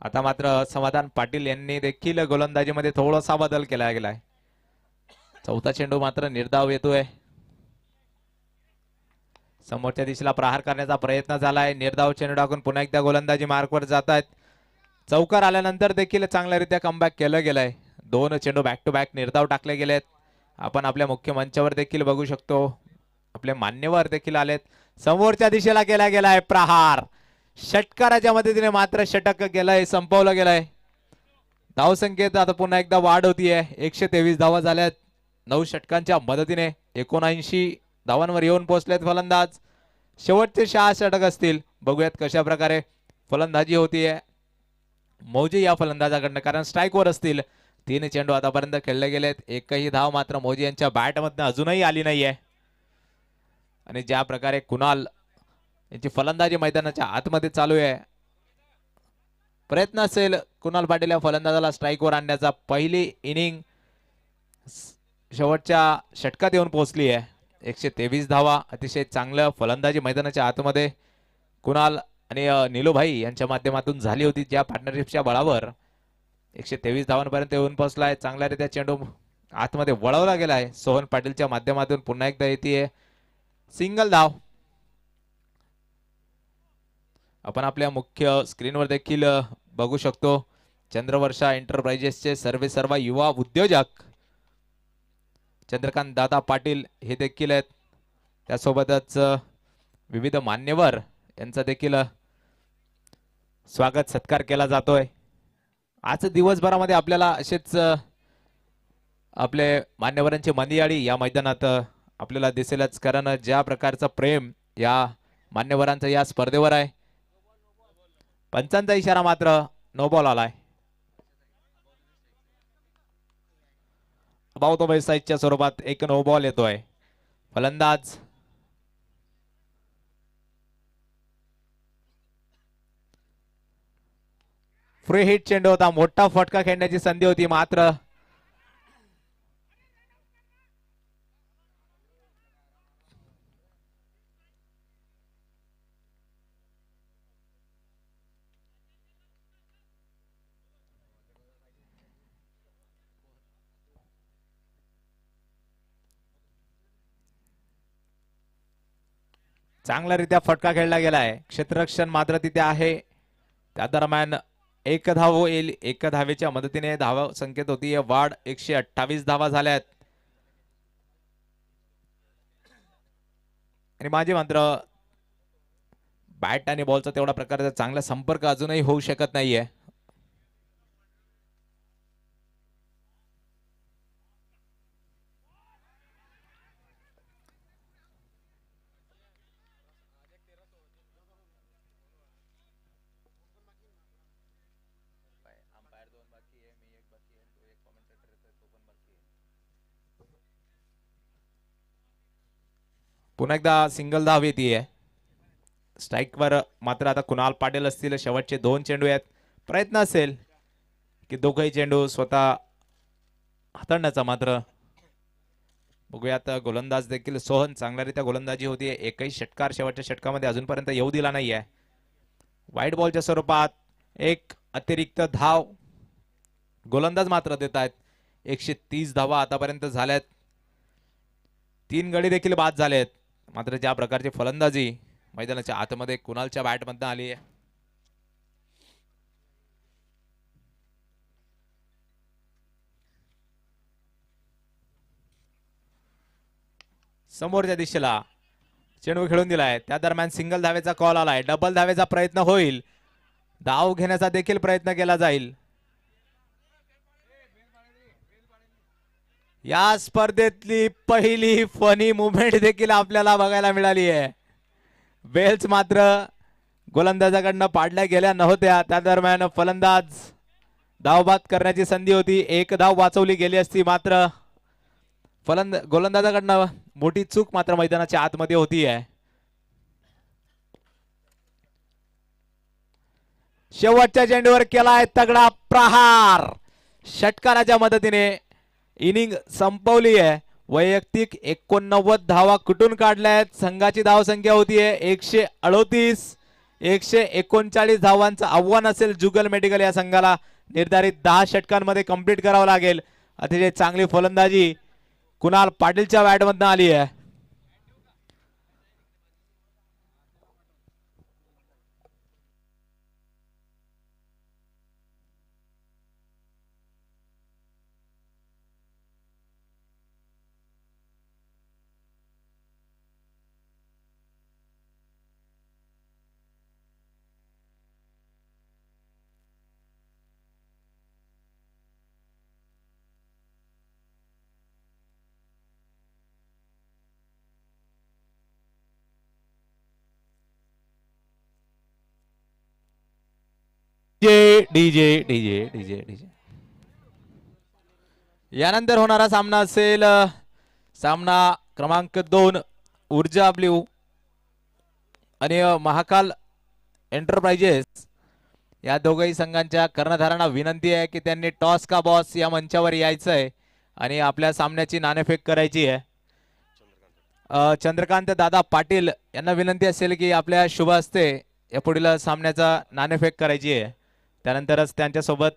आता मात्र समाधान पाटील यांनी देखील गोलंदाजीमध्ये थोडासा बदल केला गेलाय. चौथा चेंडू मात्र निर्धाव येतोय. समोरच्या दिशेला प्रहार करण्याचा प्रयत्न झालाय. निर्धाव चेंडू टाकून पुन्हा एकदा गोलंदाजी मार्कवर जात आहेत. चौकार आल्यानंतर देखील चांगल्यारीत्या कमबॅक केलं गेलंय. 2 चेंडू बॅक टू बॅक निर्धाव टाकले गेलेत. आपण आपल्या मुख्य मंचावर देखील बघू शकतो. आपले मान्यवर देखील आलेत. समोरच्या दिशेला केला गेलाय प्रहार. षटकाराच्या मदतीने मात्र षटक गेलंय. संपवलं गेलंय. धावसंख्येत आता पुन्हा एकदा वाढ होतीये. 123 धावा झाल्यात. 9 षटकांच्या मदतीने 79 धावांवर येऊन पोहोचलेत फलंदाज. शेवटचे 6 षटक असतील. बघूयात कशा प्रकारे फलंदाजी होतीये मौजे या फलंदाजाकडनं, कारण स्ट्राईकवर असतील. 3 चेंडू आतापर्यंत खेळले गेलेत. एकही धाव मात्र मौजे यांच्या बॅटमधनं अजूनही आली नाहीये. आणि ज्या प्रकारे कुणाल यांची फलंदाजी मैदानाच्या आतमध्ये चालू आहे. प्रयत्न असेल कुणाल पाटील या फलंदाजाला स्ट्राईकवर आणण्याचा. पहिली इनिंग शेवटच्या षटकात येऊन पोहोचली आहे. 123 धावा. अतिशय चांगलं फलंदाजी मैदानाच्या आतमध्ये कुणाल आणि निलूभाई यांच्या माध्यमातून झाली होती. ज्या पार्टनरशिपच्या बळावर 123 धावांपर्यंत येऊन पोहोचलाय. चांगल्यारीत्या चेंडू आतमध्ये वळवला गेलाय. सोहन पाटीलच्या माध्यमातून पुन्हा एकदा येते सिंगल धाव. आपण आपल्या मुख्य स्क्रीनवर देखील बघू शकतो. चंद्रवर्षा एंटरप्राइजेसचे सर्वेसर्वा युवा उद्योजक चंद्रकांत दादा पाटील हे देखील आहेत. त्यासोबतच विविध मान्यवर यांचा देखील स्वागत सत्कार केला जातोय. आज दिवसभरामध्ये आपल्याला असेच आपले मान्यवरांची मंदियाळी या मैदानात आपल्याला दिसेलच, कारण ज्या प्रकारचं प्रेम या मान्यवरांचं या स्पर्धेवर आहे. पंचांचा इशारा मात्र नो बॉल आलाय. अबाउट ऑफ साईजच्या स्वरूपात एक नो बॉल येतोय. फलंदाज फ्री हिट चेंडू होता. मोठा फटका खेळण्याची संधी होती, मात्र चांगल्यारीत्या फटका खेळला गेलाय. क्षेत्ररक्षण मात्र तिथे आहे. त्या दरम्यान एक धाव येईल. एक धावेच्या मदतीने धावा संख्येत होती वाढ. 128 धावा झाल्यात. आणि माझे मात्र बॅट आणि बॉलचा तेवढा प्रकारचा चांगला संपर्क अजूनही होऊ शकत नाहीये. पुन्हा एकदा सिंगल धाव येते. स्ट्राईकवर मात्र आता कुणाल पाटील असतील. शेवटचे 2 चेंडू आहेत. प्रयत्न असेल की दोघही चेंडू स्वतः हाताळण्याचा, मात्र बघूयात. गोलंदाज देखील सोहन चांगल्यारीत्या गोलंदाजी होती. एकही षटकार शेवटच्या षटकामध्ये अजूनपर्यंत येऊ दिला नाहीये. व्हाईट बॉलच्या स्वरूपात एक अतिरिक्त धाव गोलंदाज मात्र देत आहेत. 130 धावा आतापर्यंत झाल्यात. 3 गडी देखील बाद झालेत. मात्र ज्या प्रकारची फलंदाजी मैदानाच्या आतमध्ये कुणालच्या बॅटमधून आली आहे. समोरच्या दिशेला चेंडू खेळून दिलाय. त्या दरम्यान सिंगल धावेचा कॉल आलाय. डबल धावेचा प्रयत्न होईल. धाव घेण्याचा देखील प्रयत्न केला जाईल. या स्पर्धेतली पहिली फनी मुवमेंट देखील आपल्याला बघायला मिळाली आहे. बेल्स मात्र गोलंदाजाकडनं पाडल्या गेल्या नव्हत्या. त्या दरम्यान फलंदाज धावबाद करण्याची संधी होती. एक धाव वाचवली गेली असती, मात्र गोलंदाजाकडनं मोठी चूक मात्र मैदानाच्या आतमध्ये होती आहे. शेवटच्या चेंडूवर केलाय तगडा प्रहार. षटकाराच्या मदतीने इनिंग संपवली आहे. वैयक्तिक 89 धावा कुठून काढल्यात. संघाची धावसंख्या होतीये 138. 139 धावांचं आव्हान असेल जुगल मेडिकल या संघाला निर्धारित 10 षटकांमध्ये कंप्लीट करावं लागेल. अतिशय चांगली फलंदाजी कुणाल पाटीलच्या बॅटमधून आली आहे. डीजे डीजे डीजे डीजे यानंतर होणारा सामना असेल सामना क्रमांक 2 ऊर्जा ब्ल्यू आणि महाकाल एंटरप्राइजेस या दोघही संघांच्या कर्णधारांना विनंती आहे की त्यांनी टॉस का बॉस या मंचावर यायचं आहे आणि आपल्या सामन्याची नाणेफेक करायची आहे. चंद्रकांत दादा पाटील यांना विनंती असेल की आपल्या शुभ हस्ते या पुढील सामन्याचा नाणेफेक करायची आहे. त्यानंतरच त्यांच्यासोबत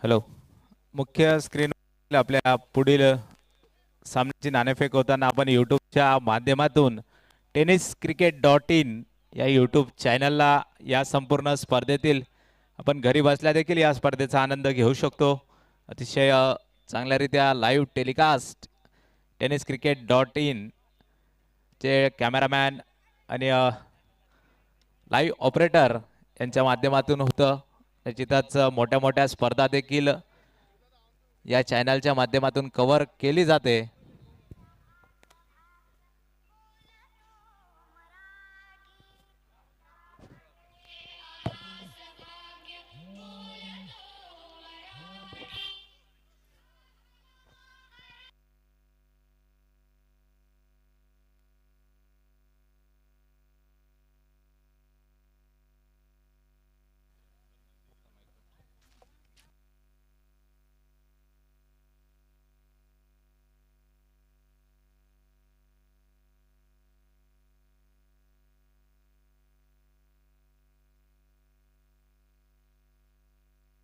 हॅलो मुख्य स्क्रीन आपल्या पुढील सामन्याची नाणेफेक होताना आपण यूट्यूबच्या माध्यमातून tenniscricket.in या यूट्यूब चॅनलला या संपूर्ण स्पर्धेतील आपण घरी बसल्या देखील या स्पर्धेचा आनंद घेऊ शकतो. अतिशय चांगल्यारीत्या लाईव्ह टेलिकास्ट tenniscricket.in चे कॅमेरामॅन आणि लाईव्ह ऑपरेटर यांच्या माध्यमातून होतं. निश्चितच मोठ्या मोठ्या स्पर्धा देखील या चॅनलच्या माध्यमातून कव्हर केली जाते.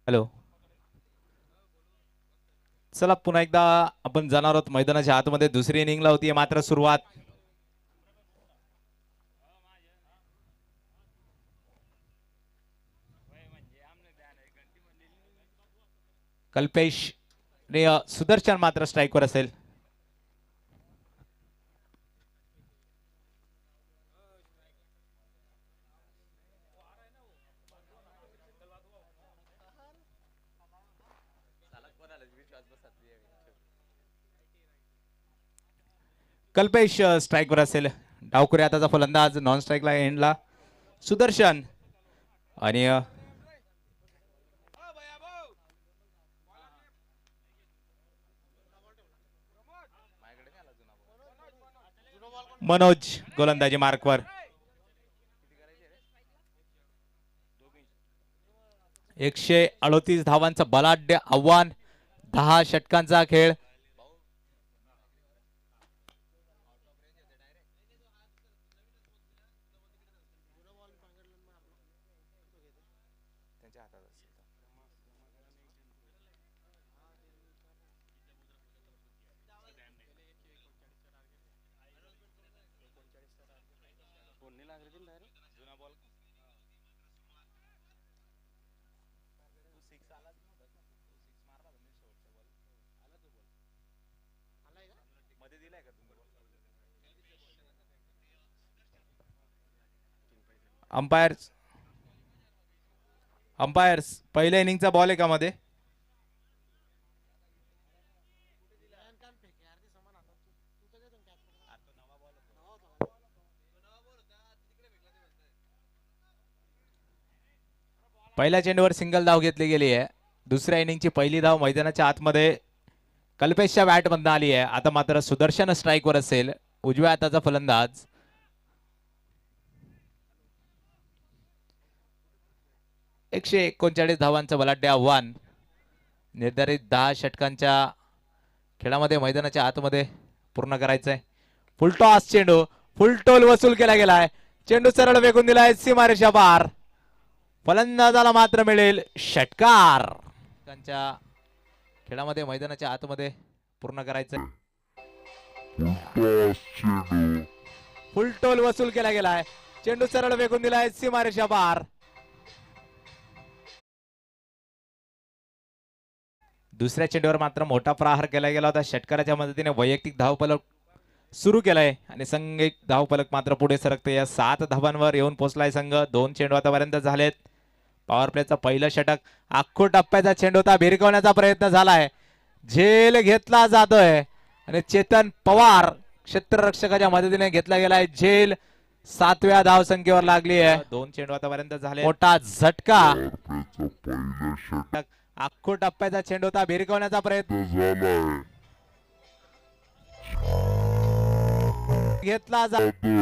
हॅलो, चला पुन्हा एकदा आपण जाणार आहोत मैदानाच्या आतमध्ये. दुसरी इनिंगला होती मात्र सुरुवात कल्पेश ने सुदर्शन मात्र स्ट्राईकवर असेल. कल्पेश स्ट्राईकवर असेल. डावखुरी हाताचा फलंदाज नॉन स्ट्राईकला एंडला सुदर्शन आणि मनोज गोलंदाजी मार्कवर. 138 धावांचं बलाढ्य आव्हान, 10 षटकांचा खेळ. अंपायर्स पहिल्या इनिंगचा बॉल आहे का मध्ये? पहिल्या चेंडूवर सिंगल धाव घेतली गेली आहे. दुसऱ्या इनिंगची पहिली धाव मैदानाच्या आतमध्ये कल्पेशच्या बॅट मधून आली आहे. आता मात्र सुदर्शन स्ट्राईकवर असेल, उजव्या हाताचा फलंदाज. 139 धावांचं बलाढ्य आव्हान, निर्धारित 10 षटकांच्या खेळामध्ये मैदानाच्या आतमध्ये पूर्ण करायचंय. फुलटॉस चेंडू, फुलटोल वसूल केला गेलाय. चेंडू सरळ वेगून दिलाय सीमारेषा पार. फलंदाजाला मात्र मिळेल षटकार. खेळामध्ये मैदानाच्या आतमध्ये पूर्ण करायचंय. फुलटोल वसूल केला गेलाय. चेंडू सरळ वेगून दिलाय सीमारेषा पार. दुसऱ्या चेंडूवर मात्र मोठा प्रहार केला गेला होता. षटकाराच्या मदतीने वैयक्तिक धावफलक सुरू केलाय आणि संघ एक धावफलक मात्र पुढे सरकते. या 7 धावांवर येऊन पोहोचलाय संघ. 2 चेंडू आतापर्यंत झालेत. पॉवर प्लेचं पहिलं षटक, आखो टप्प्याचा चेंडू होता, भिरकवण्याचा प्रयत्न झालाय. झेल घेतला जातोय आणि चेतन पवार क्षेत्ररक्षकाच्या मदतीने घेतला गेलाय झेल. 7व्या धाव संख्येवर लागली आहे. 2 चेंडू आतापर्यंत झाले. मोठा झटका, आखो टप्प्याचा चेंडू होता, भिरकवण्याचा प्रयत्न घेतला जातोय.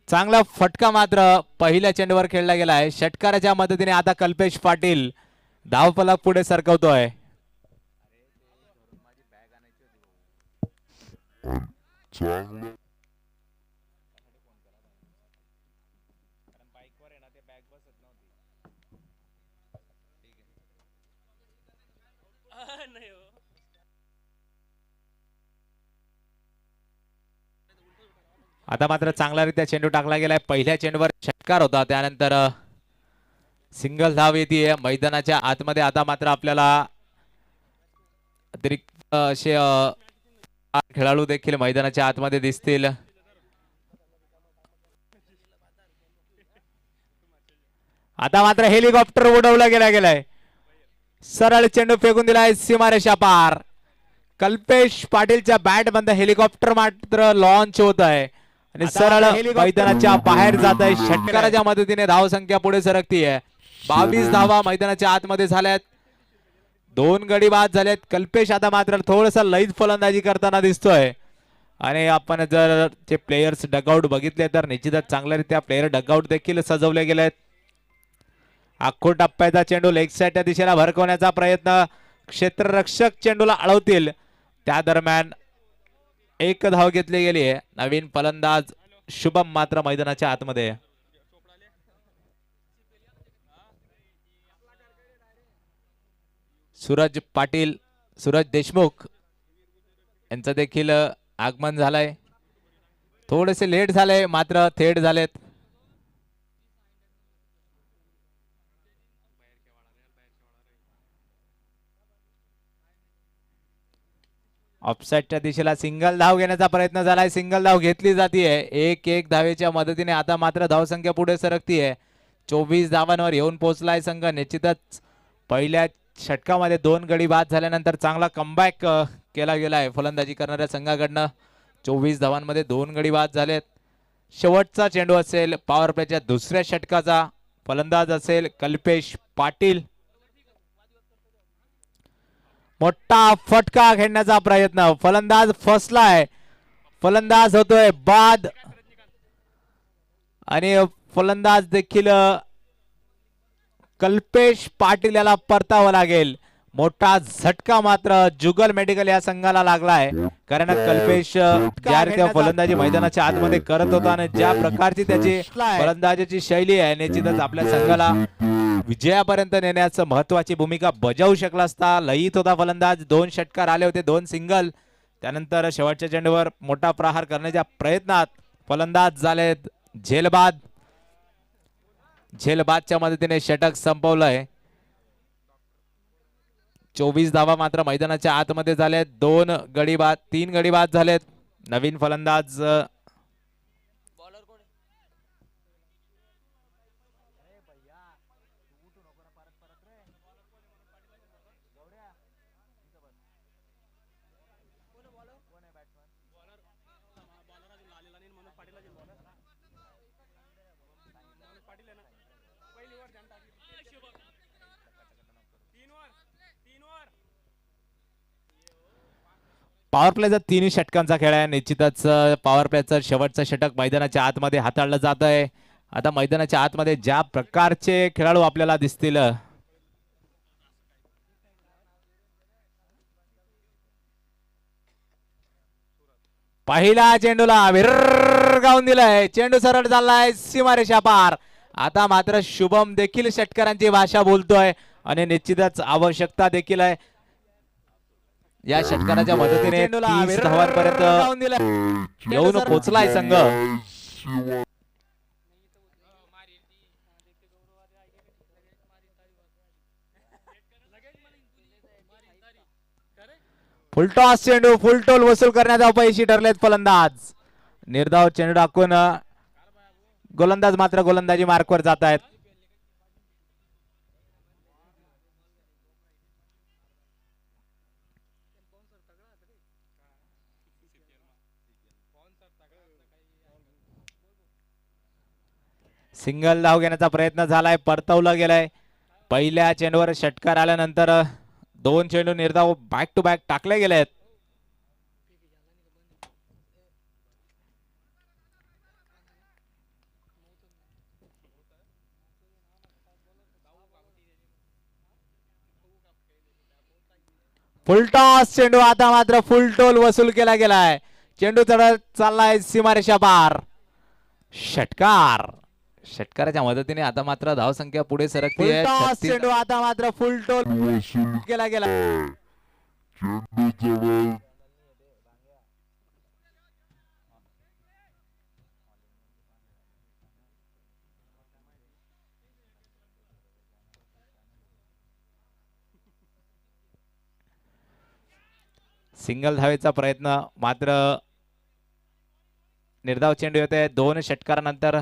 चांगला फटका मात्र पहिल्या चेंडूवर खेळला गेलाय षटकाराच्या मदतीने. आता कल्पेश पाटील धावफलक पुढे सरकवतोय. चांगला आता मात्र चांगल्यारीत्या चेंडू टाकला गेलाय. पहिल्या चेंडूवर षटकार होता, त्यानंतर सिंगल धाव येते मैदानाच्या आतमध्ये. आता मात्र आपल्याला अतिरिक्त असे खेळाडू देखील मैदानाच्या आतमध्ये दिसतील. आता मात्र हेलिकॉप्टर उडवला गेलाय. सरळ चेंडू फेकून दिलाय सीमारेषा पार. कल्पेश पाटीलच्या बॅट बंद हेलिकॉप्टर मात्र लॉन्च होत आहे आणि सरळ मैदानाच्या बाहेर जात आहे. षटकाराच्या मदतीने धाव संख्या पुढे सरकतीये. 22 धावा मैदानाच्या आतमध्ये झाल्यात. 2 गडी बाद झालेत. कल्पेश आता मात्र थोडस लईत फलंदाजी करताना दिसतोय आणि आपण जर ते प्लेयर्स डगआउट बघितले तर निश्चितच चांगल्यारीत्या प्लेयर डगआउट देखील सजवले गेलेत. आखो टप्प्याचा चेंडू लेग साईडच्या दिशेला भरकवण्याचा प्रयत्न. क्षेत्ररक्षक चेंडूला अडवतील त्या दरम्यान एक धाव घेतली गेली आहे. नवीन फलंदाज शुभम मात्र मैदानाच्या आतमध्ये. सूरज पाटील, सूरज देशमुख यांचं देखील आगमन झालंय. थोडेसे लेट झाले मात्र थेट झालेत. ऑफसाईडच्या दिशेला सिंगल धाव घेण्याचा प्रयत्न झालाय. सिंगल धाव घेतली जातीये 1-1 धावेच्या मदतीने. आता मात्र धावसंख्या पुढे सरकतीये. 24 धावांवर येऊन पोहोचलाय संघ. निश्चितच पहिल्या षटकामध्ये 2 गडी बाद झाल्यानंतर चांगला कमबॅक केला गेलाय फलंदाजी करणाऱ्या संघाकडनं. 24 धावांमध्ये 2 गडी बाद झालेत. शेवटचा चेंडू असेल पॉवर प्लेच्या दुसऱ्या षटकाचा. फलंदाज असेल कल्पेश पाटील. मोठा फटका खेळण्याचा प्रयत्न. फलंदाज फसलाय. फलंदाज होतोय बाद आणि फलंदाज देखील कल्पेश पाटील याला परतावं लागेल. मोठा झटका मात्र जुगल मेडिकल या संघाला लागलाय. कारण कल्पेश ज्या रीत्या फलंदाजी मैदानाच्या आतमध्ये करत होता आणि ज्या प्रकारची त्याची फलंदाजीची शैली आहे निश्चितच आपल्या संघाला विजयापर्यंत नेण्याचं महत्वाची भूमिका बजावू शकला असता. लयीत होता फलंदाज. 2 षटकार आले होते, 2 सिंगल. त्यानंतर शेवटच्या चेंडूवर मोठा प्रहार करण्याच्या प्रयत्नात फलंदाज झालेत झेलबाद. झेलबादच्या मदतीने षटक संपवलंय. 24 धावा मात्र मैदानाच्या आतमध्ये झालेत. 3 गडी बाद झालेत. नवीन फलंदाज पॉवर प्लेचा 3 षटकांचा खेळ आहे. निश्चितच पॉवर प्लेचं शेवटचं षटक मैदानाच्या आतमध्ये हाताळलं जात आहे. आता मैदानाच्या आतमध्ये ज्या प्रकारचे खेळाडू आपल्याला दिसतील. पहिला चेंडूला विरगावून दिलाय. चेंडू सरळ चाललाय सीमारेषा पार. आता मात्र शुभम देखील षटकारांची भाषा बोलतोय आणि निश्चितच आवश्यकता देखील आहे. या षटकाराच्या मदतीने 30 धावांपर्यंत येऊन पोहोचलाय संघ. फुलटॉस चेंडू, फुलटोल वसूल करण्याचा अपयशी ठरलेत फलंदाज. निर्धाव चेंडू टाकून गोलंदाज मात्र गोलंदाजी मार्कवर जात आहेत. सिंगल धाव घेण्याचा प्रयत्न झालाय, परतवला गेलाय. पहिल्या चेंडूवर षटकार आल्यानंतर 2 चेंडू निर्धाव बॅक टू बॅक टाकले गेले आहेत. फुलटॉस चेंडू आता मात्र फुल टोल वसूल केला गेलाय. चेंडू चढत चाललाय सीमारेषा पार. षटकार. षटकाराच्या मदतीने आता मात्र धावसंख्या पुढे सरकते आहे. फुलटॉस चेंडू आता मात्र फुल टोल वसूल केला गेला. चेंडू चढत सिंगल धावेचा प्रयत्न मात्र निर्धाव चेंडू येते. 2 षटकारानंतर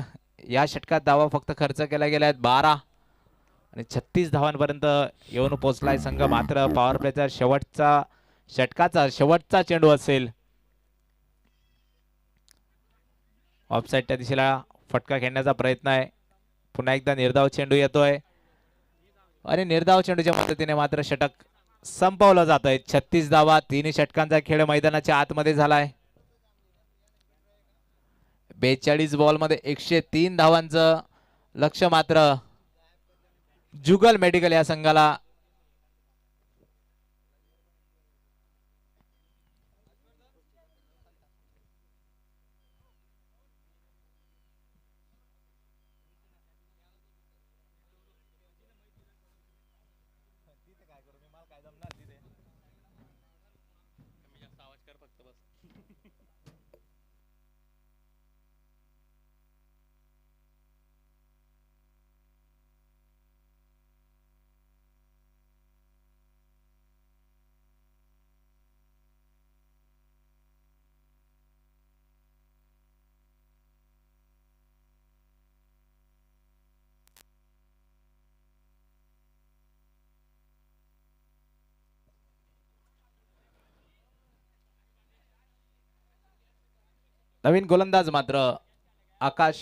या षटकात धावा फक्त खर्च केल्या गेल्या आहेत 12 आणि 36 धावांपर्यंत येऊन पोहोचलाय संघ. मात्र पॉवर प्लेचा शेवटचा षटकाचा शेवटचा चेंडू असेल. ऑफसाईडच्या दिशेला फटका खेळण्याचा प्रयत्न आहे. पुन्हा एकदा निर्धाव चेंडू येतोय आणि निर्धाव चेंडूच्या मदतीने मात्र षटक संपवलं जात आहे. 36 धावा 3 षटकांचा खेळ मैदानाच्या आतमध्ये झालाय. 42 बॉल मध्ये 103 धावांचं लक्ष मात्र जुगल मेडिकल या संघाला नवीन गोलंदाज मात्र आकाश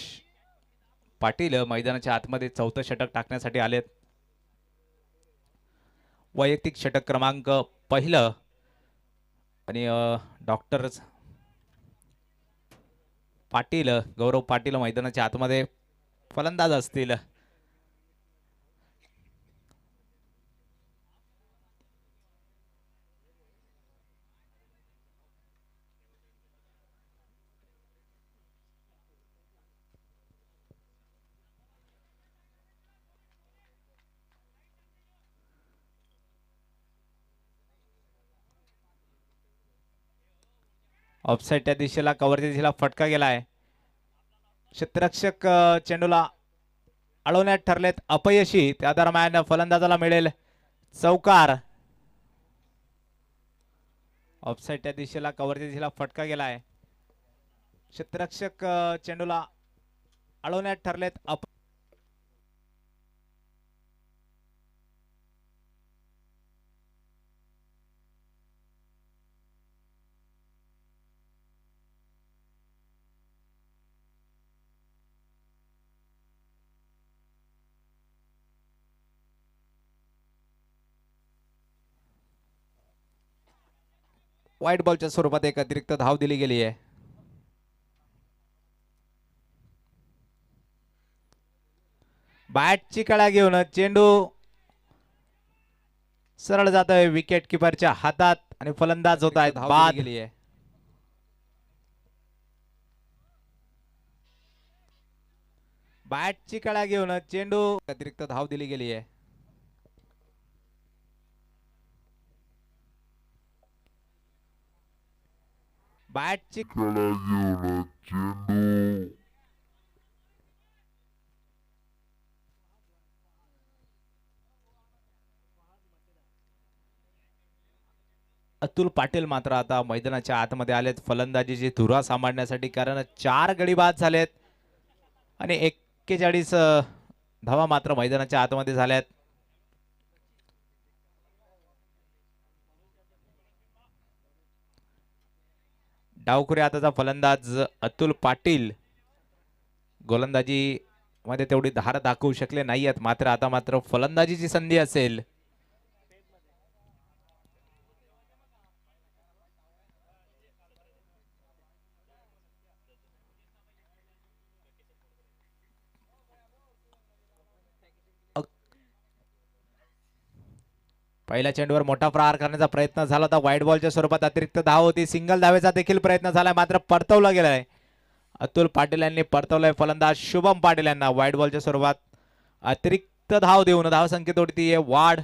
पाटील मैदानाच्या आतमध्ये 4थं षटक टाकण्यासाठी आलेत. वैयक्तिक षटक क्रमांक पहिलं आणि डॉक्टर पाटील गौरव पाटील मैदानाच्या आतमध्ये फलंदाज असतील. ऑफसाईडच्या दिशेला कव्हरच्या दिशेला फटका गेलाय. क्षेत्ररक्षक चेंडूला अडवण्यात ठरलेत अपयशी. त्या दरम्यान फलंदाजाला मिळेल चौकार. ऑफसाईडच्या दिशेला कव्हरच्या दिशेला फटका गेलाय. क्षेत्ररक्षक चेंडूला अडवण्यात ठरलेत व्हाईट बॉलच्या स्वरूपात एक अतिरिक्त धाव दिली गेली आहे. बॅटची कळा घेऊन चेंडू सरळ जातोय विकेट किपरच्या हातात आणि फलंदाज होत आहेत बाद. गेली आहे. बॅटची कळा घेऊन चेंडू अतिरिक्त धाव दिली गेली आहे. बॅटची कडा घेऊन चेंडू अतुल पाटील मात्र आता मैदानाच्या आतमध्ये आलेत फलंदाजीची धुरा सांभाळण्यासाठी. कारण 4 गडी बाद झालेत आणि 41 धावा मात्र मैदानाच्या आतमध्ये झाल्यात. डावखुरी आताचा फलंदाज अतुल पाटील गोलंदाजी मध्ये तेवढी धार दाखवू शकले नाहीयेत. मात्र आता मात्र फलंदाजीची संधी असेल. पहिल्या चेंडूवर मोठा प्रहार करण्याचा प्रयत्न झाला होता. व्हाईट बॉलच्या स्वरूपात अतिरिक्त धाव होती. सिंगल धावेचा देखील प्रयत्न झाला, मात्र परतवला गेलाय. अतुल पाटील यांनी परतवलंय फलंदाज शुभम पाटील यांना. व्हाईट बॉलच्या स्वरूपात अतिरिक्त धाव देऊन धाव संख्येत होती वाढ.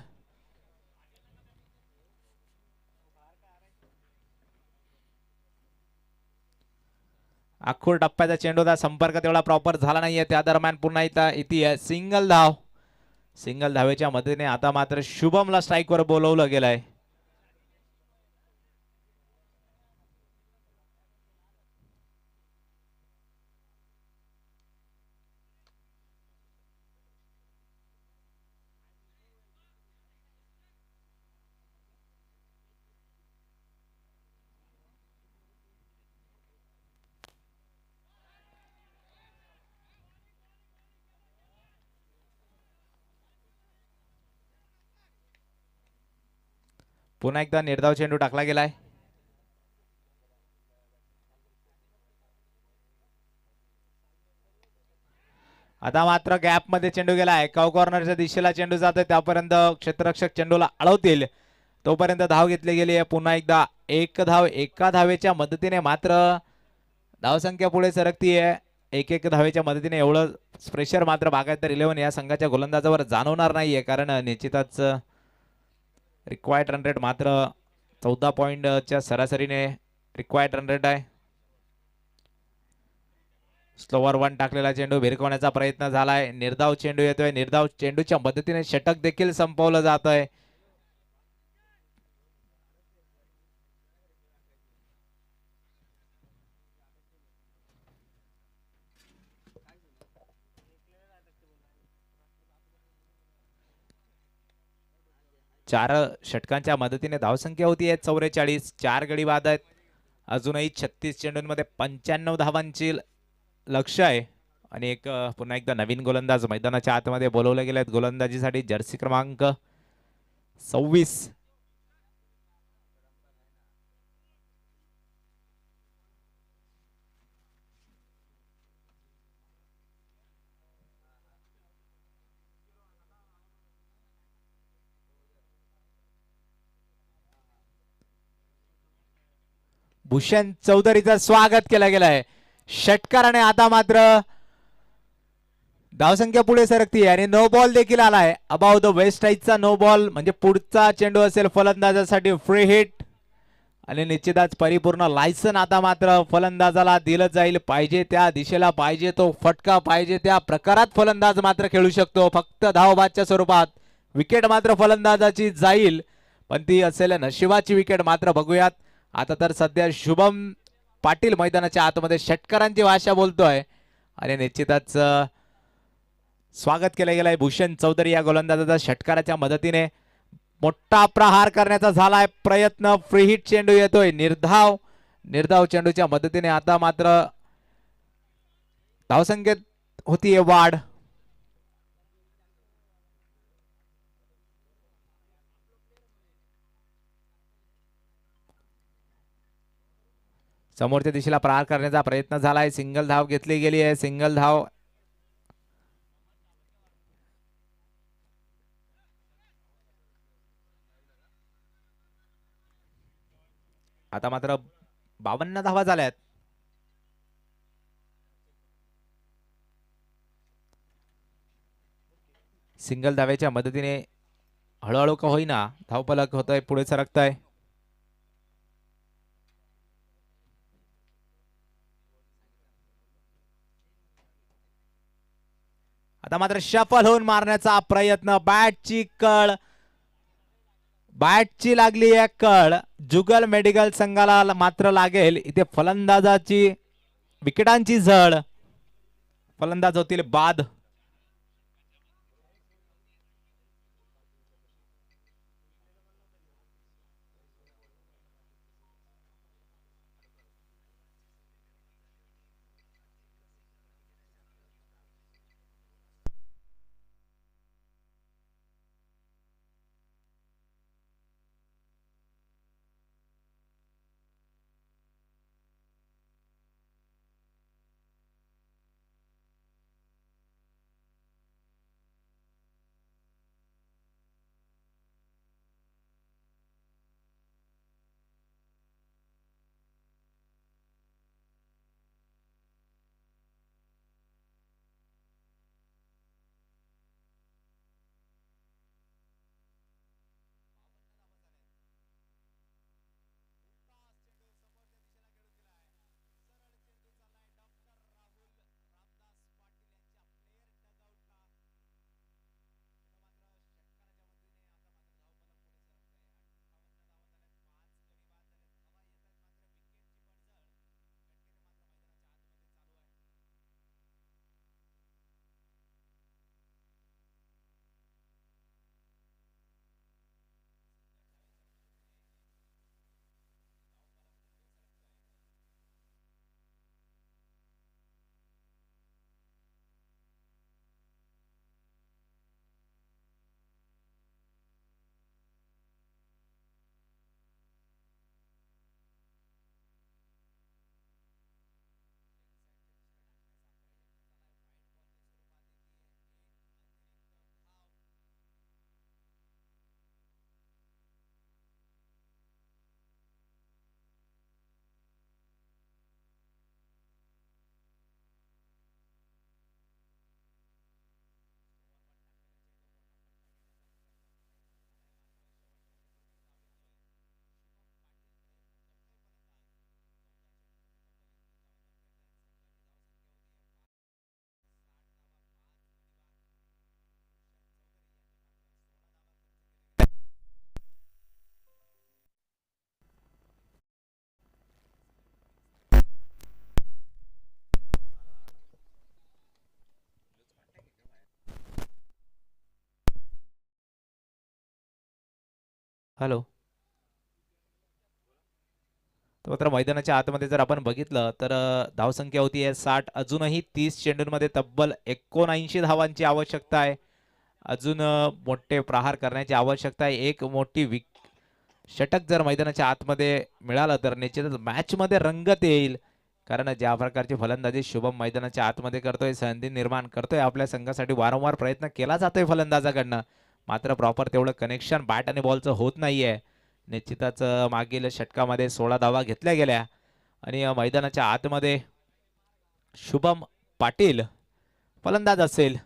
आखूर टप्प्याचा चेंडूचा संपर्क तेवढा प्रॉपर झाला नाहीये. त्या दरम्यान पुन्हा इथे सिंगल धाव. सिंगल धावेच्या मदतीने आता मात्र शुभमला स्ट्राईकवर बोलवलं गेलंय. पुन्हा एकदा निर्धाव चेंडू टाकला गेलाय. आता मात्र गॅप मध्ये चेंडू गेलाय. कव कॉर्नरच्या दिशेला चेंडू जातोय, त्यापर्यंत क्षेत्ररक्षक चेंडूला अडवतील तोपर्यंत धाव घेतली गेली आहे. पुन्हा एकदा एक धाव एका धावेच्या मदतीने मात्र धावसंख्या पुढे सरकतीये. एक धावेच्या मदतीने एवढं प्रेशर मात्र बागायतदार 11 या संघाच्या गोलंदाजावर जाणवणार नाहीये, कारण निश्चितच रिक्वायर्ड रन रेट मात्र 14 पॉइंटच्या सरासरीने रिक्वायर्ड रन रेट आहे. स्लोवर वन टाकलेला चेंडू भिरकवण्याचा प्रयत्न झालाय. निर्धाव चेंडू येतोय. निर्धाव चेंडूच्या मदतीने षटक देखील संपवलं जात आहे. चार षटकांच्या मदतीने धावसंख्या होती 44. 4 गडी बाद आहेत. अजूनही 36 चेंडूंमध्ये 95 धावांची लक्ष आहे. आणि एक पुन्हा एकदा नवीन गोलंदाज मैदानाच्या आतमध्ये बोलवले गेले आहेत गोलंदाजीसाठी. जर्सी क्रमांक 26. भूषण चौधरीचं स्वागत केलं गेलंय षटकाराने. आता मात्र धावसंख्या पुढे सरकती आणि नो बॉल देखील आलाय. अबाउट द वेस्ट साईडचा नो बॉल म्हणजे पुढचा चेंडू असेल फलंदाजासाठी फ्री हिट. आणि निश्चितच परिपूर्ण लायसन आता मात्र फलंदाजाला दिलं जाईल. पाहिजे त्या दिशेला पाहिजे तो फटका पाहिजे त्या प्रकारात फलंदाज मात्र खेळू शकतो. फक्त धावबादच्या स्वरूपात विकेट मात्र फलंदाजाची जाईल, पण ती असेल नशिबाची विकेट. मात्र बघूयात. आता तर सध्या शुभम पाटील मैदानाच्या आतमध्ये षटकारांची भाषा बोलतोय आणि निश्चितच स्वागत केलं गेलंय भूषण चौधरी या गोलंदाजाचा. षटकाराच्या मदतीने मोठा प्रहार करण्याचा झालाय प्रयत्न. फ्री हिट चेंडू येतोय. निर्धाव चेंडूच्या मदतीने आता मात्र धावसंख्येत होतीये वाढ. समोरच्या दिशेला प्रहार करण्याचा प्रयत्न झालाय. सिंगल धाव घेतली गेली आहे. सिंगल धाव आता मात्र 52 धावा झाल्यात. सिंगल धावेच्या मदतीने हळूहळू का होईना धावफलक होतोय पुढे सरकतोय. आता मात्र शफल होऊन मारण्याचा प्रयत्न. बॅटची लागली आहे कळ. जुगल मेडिकल संघाला मात्र लागेल इथे फलंदाजाची विकेटांची झड. फलंदाज होतील बाद. हॅलो. तर मात्र मैदानाच्या आतमध्ये जर आपण बघितलं तर धावसंख्या होती आहे 60. अजूनही 30 चेंडूंमध्ये तब्बल 79 धावांची आवश्यकता आहे. अजून मोठे प्रहार करण्याची आवश्यकता आहे. एक मोठी षटक जर मैदानाच्या आतमध्ये मिळालं तर निश्चितच मॅचमध्ये रंगत येईल. कारण ज्या प्रकारची फलंदाजी शुभम मैदानाच्या आतमध्ये करतोय, संधी निर्माण करतोय आपल्या संघासाठी, वारंवार प्रयत्न केला जातोय फलंदाजाकडनं, मात्र प्रॉपर तेवढं कनेक्शन बॅट आणि बॉलचं होत नाहीये. निश्चितच मागील षटकामध्ये 16 धावा घेतल्या गेल्या आणि मैदानाच्या आतमध्ये शुभम पाटील फलंदाज असेल.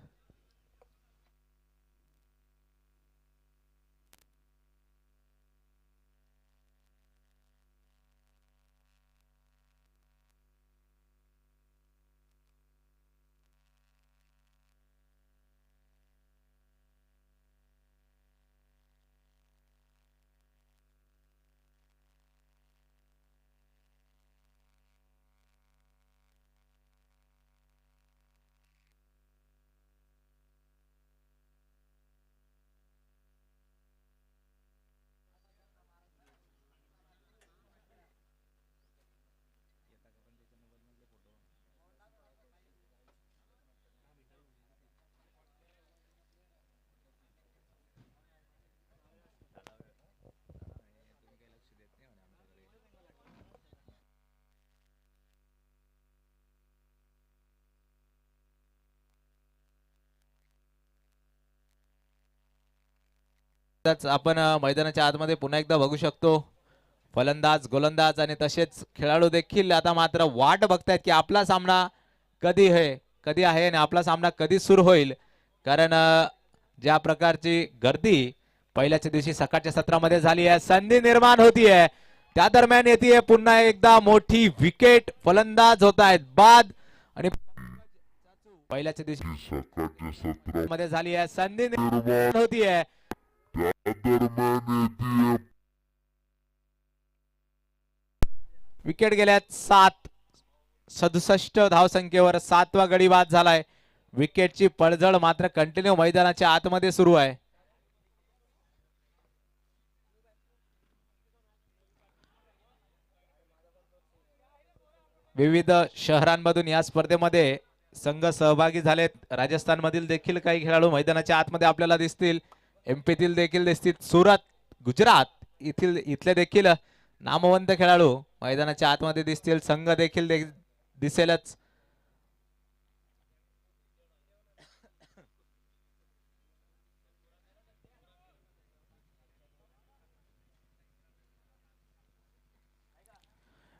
आपण मैदानाच्या आतमध्ये पुन्हा एकदा बघू शकतो फलंदाज, गोलंदाज आणि तसेच खेळाडू देखील आता मात्र वाट बघतायत की आपला सामना कधी आहे आणि आपला सामना कधी सुरू होईल. कारण ज्या प्रकारची गर्दी पहिल्याच्या दिवशी सकाळच्या सत्रामध्ये झाली आहे, संधी निर्माण होतीये, त्या दरम्यान येते पुन्हा एकदा मोठी विकेट. फलंदाज होत आहेत बाद आणि पहिल्याच्या दिवशी सकाळच्या सत्रामध्ये मध्ये झाली आहे, संधी निर्माण होतीये. त्या दरम्यान येते विकेट गेल्यात 7. 67 धावसंख्येवर 7वा गडी बाद झालाय. विकेटची पळजळ मात्र कंटिन्यू मैदानाच्या आतमध्ये सुरू आहे. विविध शहरांमधून या स्पर्धेमध्ये संघ सहभागी झालेत. राजस्थान मधील देखील काही खेळाडू मैदानाच्या आतमध्ये आपल्याला दिसतील. एमपी तील देखील दिसतील. सुरत, गुजरात इथले देखील नामवंत खेळाडू मैदानाच्या आतमध्ये दिसतील. संघ देखील दिसेलच.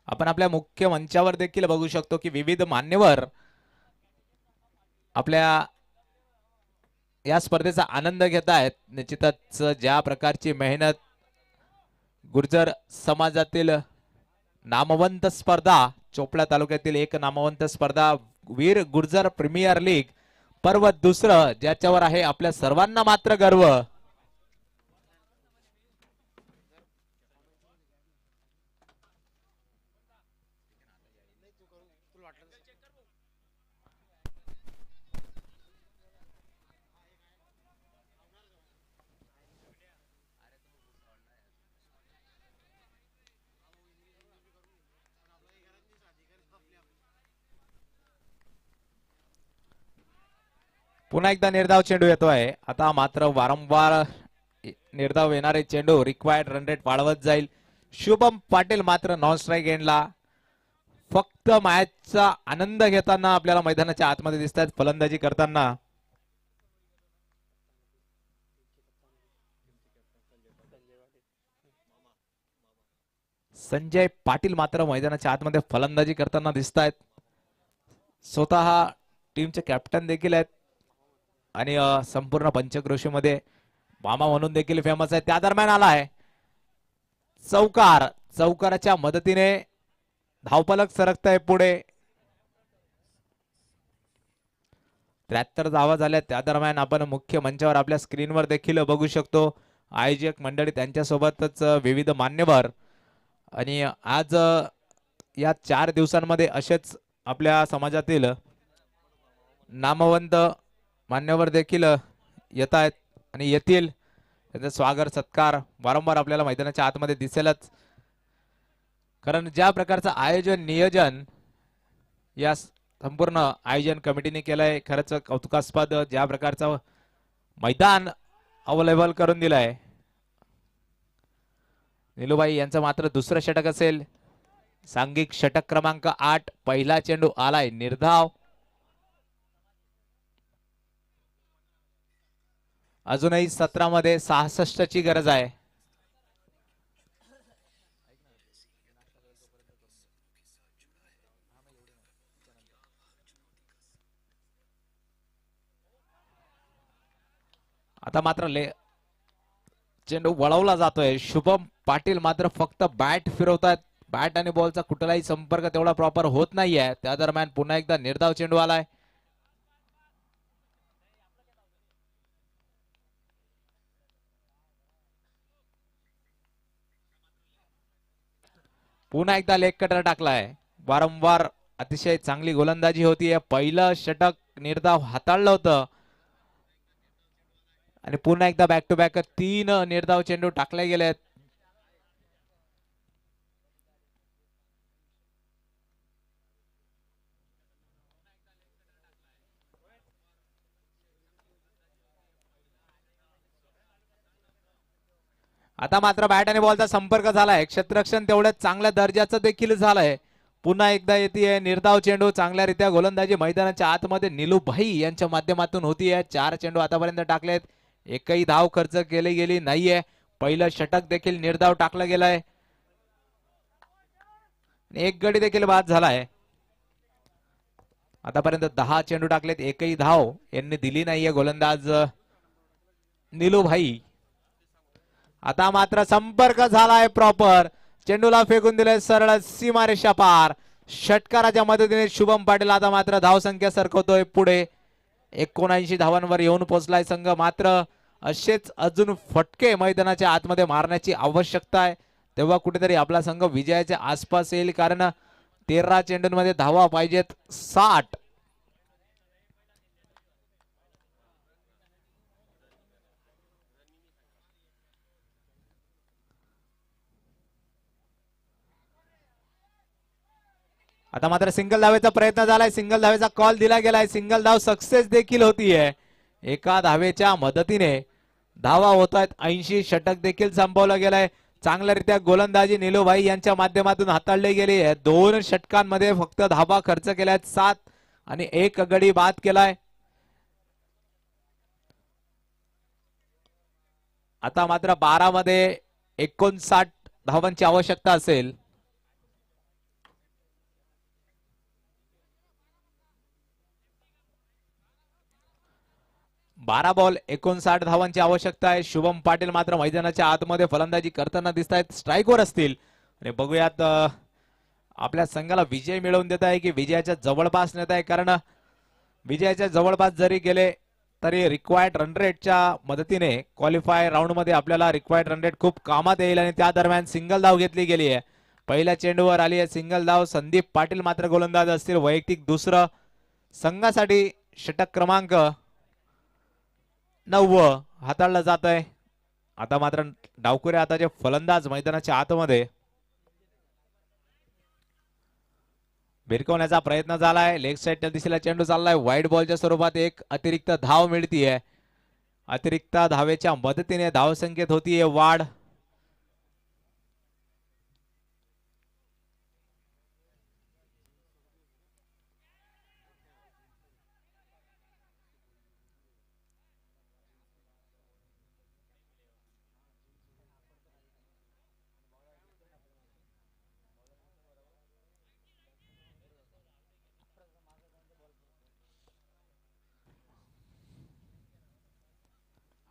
आपण आपल्या मुख्य मंचावर देखील बघू शकतो की विविध मान्यवर आपल्या या स्पर्धेचा आनंद घेत आहेत. निश्चितच ज्या प्रकारची मेहनत गुर्जर समाजातील नामवंत स्पर्धा, चोपडा तालुक्यातील एक नामवंत स्पर्धा वीर गुर्जर प्रीमियर लीग पर्व दुसरं, ज्याच्यावर आहे आपल्या सर्वांना मात्र गर्व. पुन्हा एकदा निर्धाव चेंडू येतोय. आता मात्र वारंवार निर्धाव येणारे चेंडू रिक्वायर्ड रन रेट वाढवत जाईल. शुभम पाटील मात्र नॉन स्ट्राईक एंडला फक्त मॅचचा आनंद घेताना आपल्याला मैदानाच्या आतमध्ये दिसतात फलंदाजी करताना. संजय पाटील मात्र मैदानाच्या आतमध्ये फलंदाजी करताना दिसत आहेत. स्वतः टीमचे कॅप्टन देखील आहेत आणि संपूर्ण पंचक्रोशीमध्ये मामा म्हणून देखील फेमस आहे. त्या दरम्यान आलाय चौकाराच्या मदतीने धावफलक सरकताय पुढे. 73 धावा झाल्या. त्या दरम्यान आपण मुख्य मंचावर आपल्या स्क्रीनवर देखील बघू शकतो आयोजक मंडळी, त्यांच्यासोबतच विविध मान्यवर. आणि आज या 4 दिवसांमध्ये असेच आपल्या समाजातील नामवंत मान्यवर देखील येत आहेत आणि येतील. त्यांचा स्वागत सत्कार वारंवार आपल्याला मैदानाच्या आतमध्ये दिसेलच. कारण ज्या प्रकारचं आयोजन नियोजन या संपूर्ण आयोजन कमिटीने केलंय, खरंच कौतुकास्पद. ज्या प्रकारचं मैदान अवेलेबल करून दिलंय. निलूबाई यांचं मात्र दुसरं षटक असेल. सांघिक षटक क्रमांक 8. पहिला चेंडू आलाय निर्धाव. अजूनही 17 मध्ये 66 ची गरज आहे. आता मात्र चेंडू वळवला जातोय. शुभम पाटील मात्र फक्त बॅट फिरवतात. बॅट आणि बॉलचा कुठलाही संपर्क तेवढा प्रॉपर होत नाहीये. त्या दरम्यान पुन्हा एकदा निर्धाव चेंडू आलाय. पुन्हा एकदा लेग कटर टाकलाय. वारंवार अतिशय चांगली गोलंदाजी होतीये. पहिलं षटक निर्धाव हाताळलं होतं आणि पुन्हा एकदा बॅक टू बॅक 3 निर्धाव चेंडू टाकले गेलेत. आता मात्र बॅट आणि बॉलचा संपर्क झालाय. क्षेत्ररक्षण तेवढ्याच चांगल्या दर्जाचं देखील झालंय. पुन्हा एकदा येते निर्धाव चेंडू. चांगल्यारीत्या गोलंदाजी मैदानाच्या आतमध्ये निलूभाई यांच्या माध्यमातून होतीये. 4 चेंडू आतापर्यंत टाकलेत. एकही धाव खर्च केली गेली नाहीये. पहिलं षटक देखील निर्धाव टाकलं गेलंय. एक गडी देखील बाद झालाय. आतापर्यंत 10 चेंडू टाकलेत. एकही धाव यांनी दिली नाहीये गोलंदाज निलूभाई. आता मात्र संपर्क झालाय प्रॉपर. चेंडूला फेकून दिले सरळ सीमारेषा पार. षटकाराच्या मदतीने शुभम पाटील आता मात्र धावसंख्या सरकवतोय पुढे. 79 धावांवर येऊन पोहोचलाय संघ. मात्र असेच अजून फटके मैदानाच्या आतमध्ये मारण्याची आवश्यकता आहे. तेव्हा कुठेतरी आपला संघ विजयाच्या आसपास येईल. कारण 13 चेंडूंमध्ये धावा पाहिजेत 60. आता मात्र सिंगल धावेचा प्रयत्न झालाय. सिंगल धावेचा कॉल दिला गेलाय. सिंगल धाव सक्सेस देखील होतीये. एका धावेच्या मदतीने धावा होत आहेत 80. षटक देखील संपवलं गेलंय. चांगल्यारीत्या गोलंदाजी निलूभाई यांच्या माध्यमातून हाताळली गेली आहे. 2 षटकांमध्ये फक्त धावा खर्च केल्यात 7 आणि 1 गडी बाद केलाय. आता मात्र 12 मध्ये 59 धावांची आवश्यकता असेल. 12 बॉल 59 धावांची आवश्यकता आहे. शुभम पाटील मात्र मैदानाच्या आतमध्ये फलंदाजी करताना दिसत आहेत. स्ट्राईकवर असतील आणि बघूयात आपल्या संघाला विजय मिळवून देत आहे की विजयाच्या जवळपास नेत आहे. कारण विजयाच्या जवळपास जरी गेले तरी रिक्वायर्ड रन रेटच्या मदतीने क्वालिफाय राऊंड मध्ये आपल्याला रिक्वायर्ड रन रेट खूप कामात येईल. आणि त्या दरम्यान सिंगल धाव घेतली गेली आहे. पहिल्या चेंडूवर आली आहे सिंगल धाव. संदीप पाटील मात्र गोलंदाज असतील. वैयक्तिक दुसरं संघासाठी षटक क्रमांक 9 हाताळलं जात आहे. आता मात्र डावकुरे आताचे फलंदाज मैदानाच्या आतमध्ये. भिरकवण्याचा प्रयत्न झालाय. लेग साइडच्या दिशेला चेंडू चाललाय. वाईड बॉलच्या स्वरूपात एक अतिरिक्त धाव मिळतीये. अतिरिक्त धावेच्या मदतीने धावसंख्येत होतीये वाढ.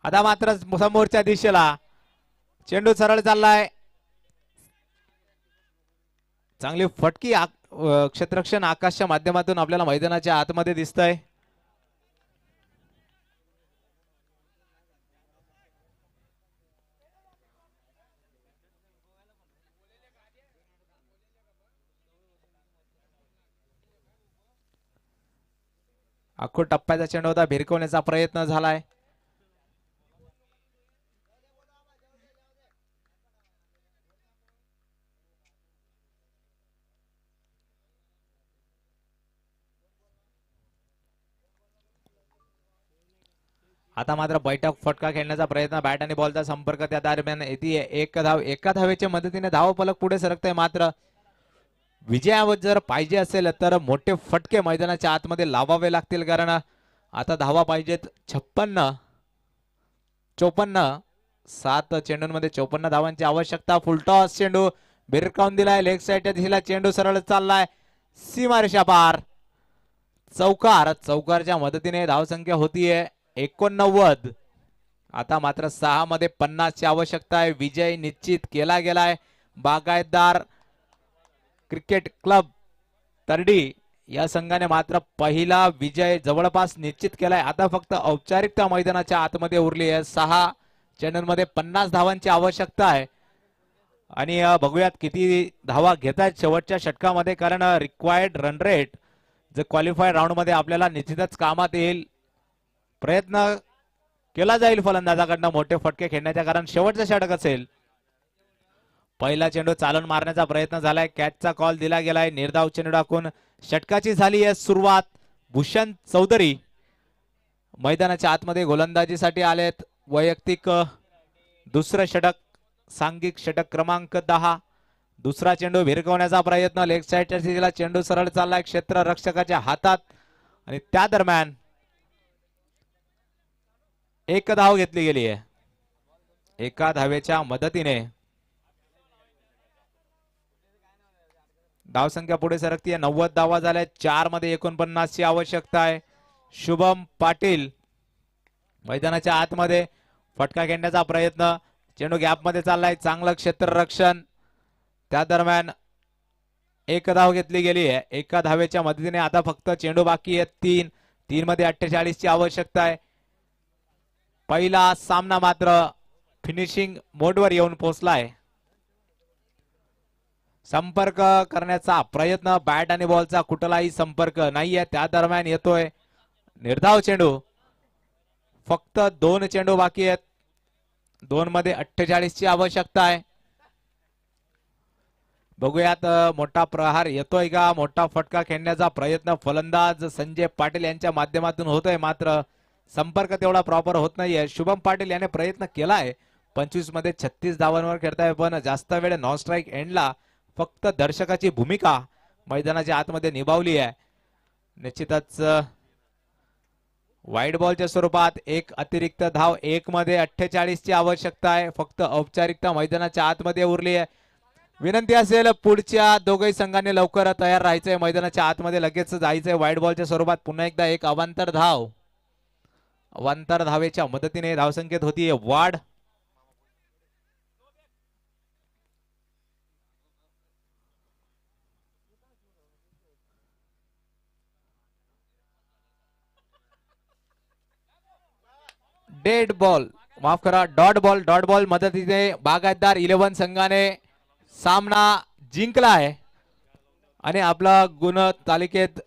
आता मात्र समोरच्या दिशेला चेंडू सरळ चाललाय. चांगली फटकी क्षेत्ररक्षण आकाशच्या माध्यमातून आपल्याला मैदानाच्या आतमध्ये दिसतंय. आखूड टप्प्याचा चेंडू होता. भिरकवण्याचा प्रयत्न झालाय. आता मात्र बैठक फटका खेळण्याचा प्रयत्न, बॅट आणि बॉलचा संपर्क त्या दरम्यान येते एक धाव. एका धावेच्या मदतीने धाव फलक पुढे सरकतंय. मात्र विजयावर जर पाहिजे असेल तर मोठे फटके मैदानाच्या आतमध्ये लावावे लागतील, कारण आता धावा पाहिजेत 54 7 चेंडूंमध्ये 54 धावांची आवश्यकता. फुलटॉस चेंडू भिरकावून दिलाय लेग साईडच्या दिशेला. चेंडू सरळ चाललाय सीमारेषा पार. चौकारच्या मदतीने धावसंख्या होतीये 89. आता मात्र 6 मध्ये 50 ची आवश्यकता आहे. विजय निश्चित केला गेलाय. बागायतदार क्रिकेट क्लब तरडी या संघाने मात्र पहिला विजय जवळपास निश्चित केलाय. आता फक्त औपचारिकता मैदानाच्या आतमध्ये उरली आहे. 6 चेंडूंमध्ये 50 धावांची आवश्यकता आहे. आणि बघूयात किती धावा घेतायत शेवटच्या षटकामध्ये, कारण रिक्वायर्ड रन रेट जे क्वालिफाईड राऊंड मध्ये आपल्याला निश्चितच कामात येईल. प्रयत्न केला जाईल फलंदाजाकडनं मोठे फटके खेळण्याचा, कारण शेवटचं षटक असेल. पहिला चेंडू चालून मारण्याचा प्रयत्न झालाय. कॅचचा कॉल दिला गेलाय. निर्धाव चेंडू टाकून षटकाची झाली आहे सुरुवात. भूषण चौधरी मैदानाच्या आतमध्ये गोलंदाजीसाठी आलेत. वैयक्तिक दुसरं षटक, सांघिक षटक क्रमांक 10. दुसरा चेंडू भिरकवण्याचा प्रयत्न लेग साईडच्या दिशेला. चेंडू सरळ चाललाय क्षेत्ररक्षकाच्या हातात आणि त्या दरम्यान एक धाव घेतली गेली आहे. एका धावेच्या मदतीने धावसंख्या पुढे सरकतीये. 90 धावा झाल्या. 4 मध्ये 49 ची आवश्यकता आहे. शुभम पाटील मैदानाच्या आतमध्ये फटका खेळण्याचा प्रयत्न. चेंडू गॅप मध्ये चाललाय. चांगलं क्षेत्ररक्षण. त्या दरम्यान एक धाव घेतली गेली आहे. एका धावेच्या मदतीने आता फक्त चेंडू बाकी आहे 3 मध्ये 48 ची आवश्यकता आहे. पहिला सामना मात्र फिनिशिंग मोडवर येऊन पोहोचलाय. संपर्क करण्याचा प्रयत्न, बॅट आणि बॉलचा कुठलाही संपर्क नाहीये. त्या दरम्यान येतोय निर्धाव चेंडू. फक्त 2 चेंडू बाकी आहेत. 2 मध्ये 48 ची आवश्यकता आहे. बघूयात मोठा प्रहार येतोय का. मोठा फटका खेळण्याचा प्रयत्न फलंदाज संजय पाटील यांच्या माध्यमातून होतोय, मात्र संपर्क तेवढा प्रॉपर होत नाहीये. शुभम पाटील याने प्रयत्न केलाय. 25 मध्ये 36 धावांवर खेळताय, पण जास्त वेळ नॉन स्ट्राईक एंडला फक्त दर्शकाची भूमिका मैदानाच्या आतमध्ये निभावली आहे. निश्चितच वाईड बॉलच्या स्वरूपात एक अतिरिक्त धाव. 1 मध्ये 48 ची आवश्यकता आहे. फक्त औपचारिकता मैदानाच्या आतमध्ये उरली आहे. विनंती असेल पुढच्या दोघही संघांनी लवकर तयार राहायचंय. मैदानाच्या आतमध्ये लगेच जायचंय. वाईड बॉलच्या स्वरूपात पुन्हा एकदा एक अवांतर धाव. अवांतर धावेच्या मदतीने धावसंख्येत होती वाढ. डेड बॉल, माफ करा, डॉट बॉल मदतीने बागायतदार 11 संघाने सामना जिंकला आहे आणि आपला गुण तालिकेत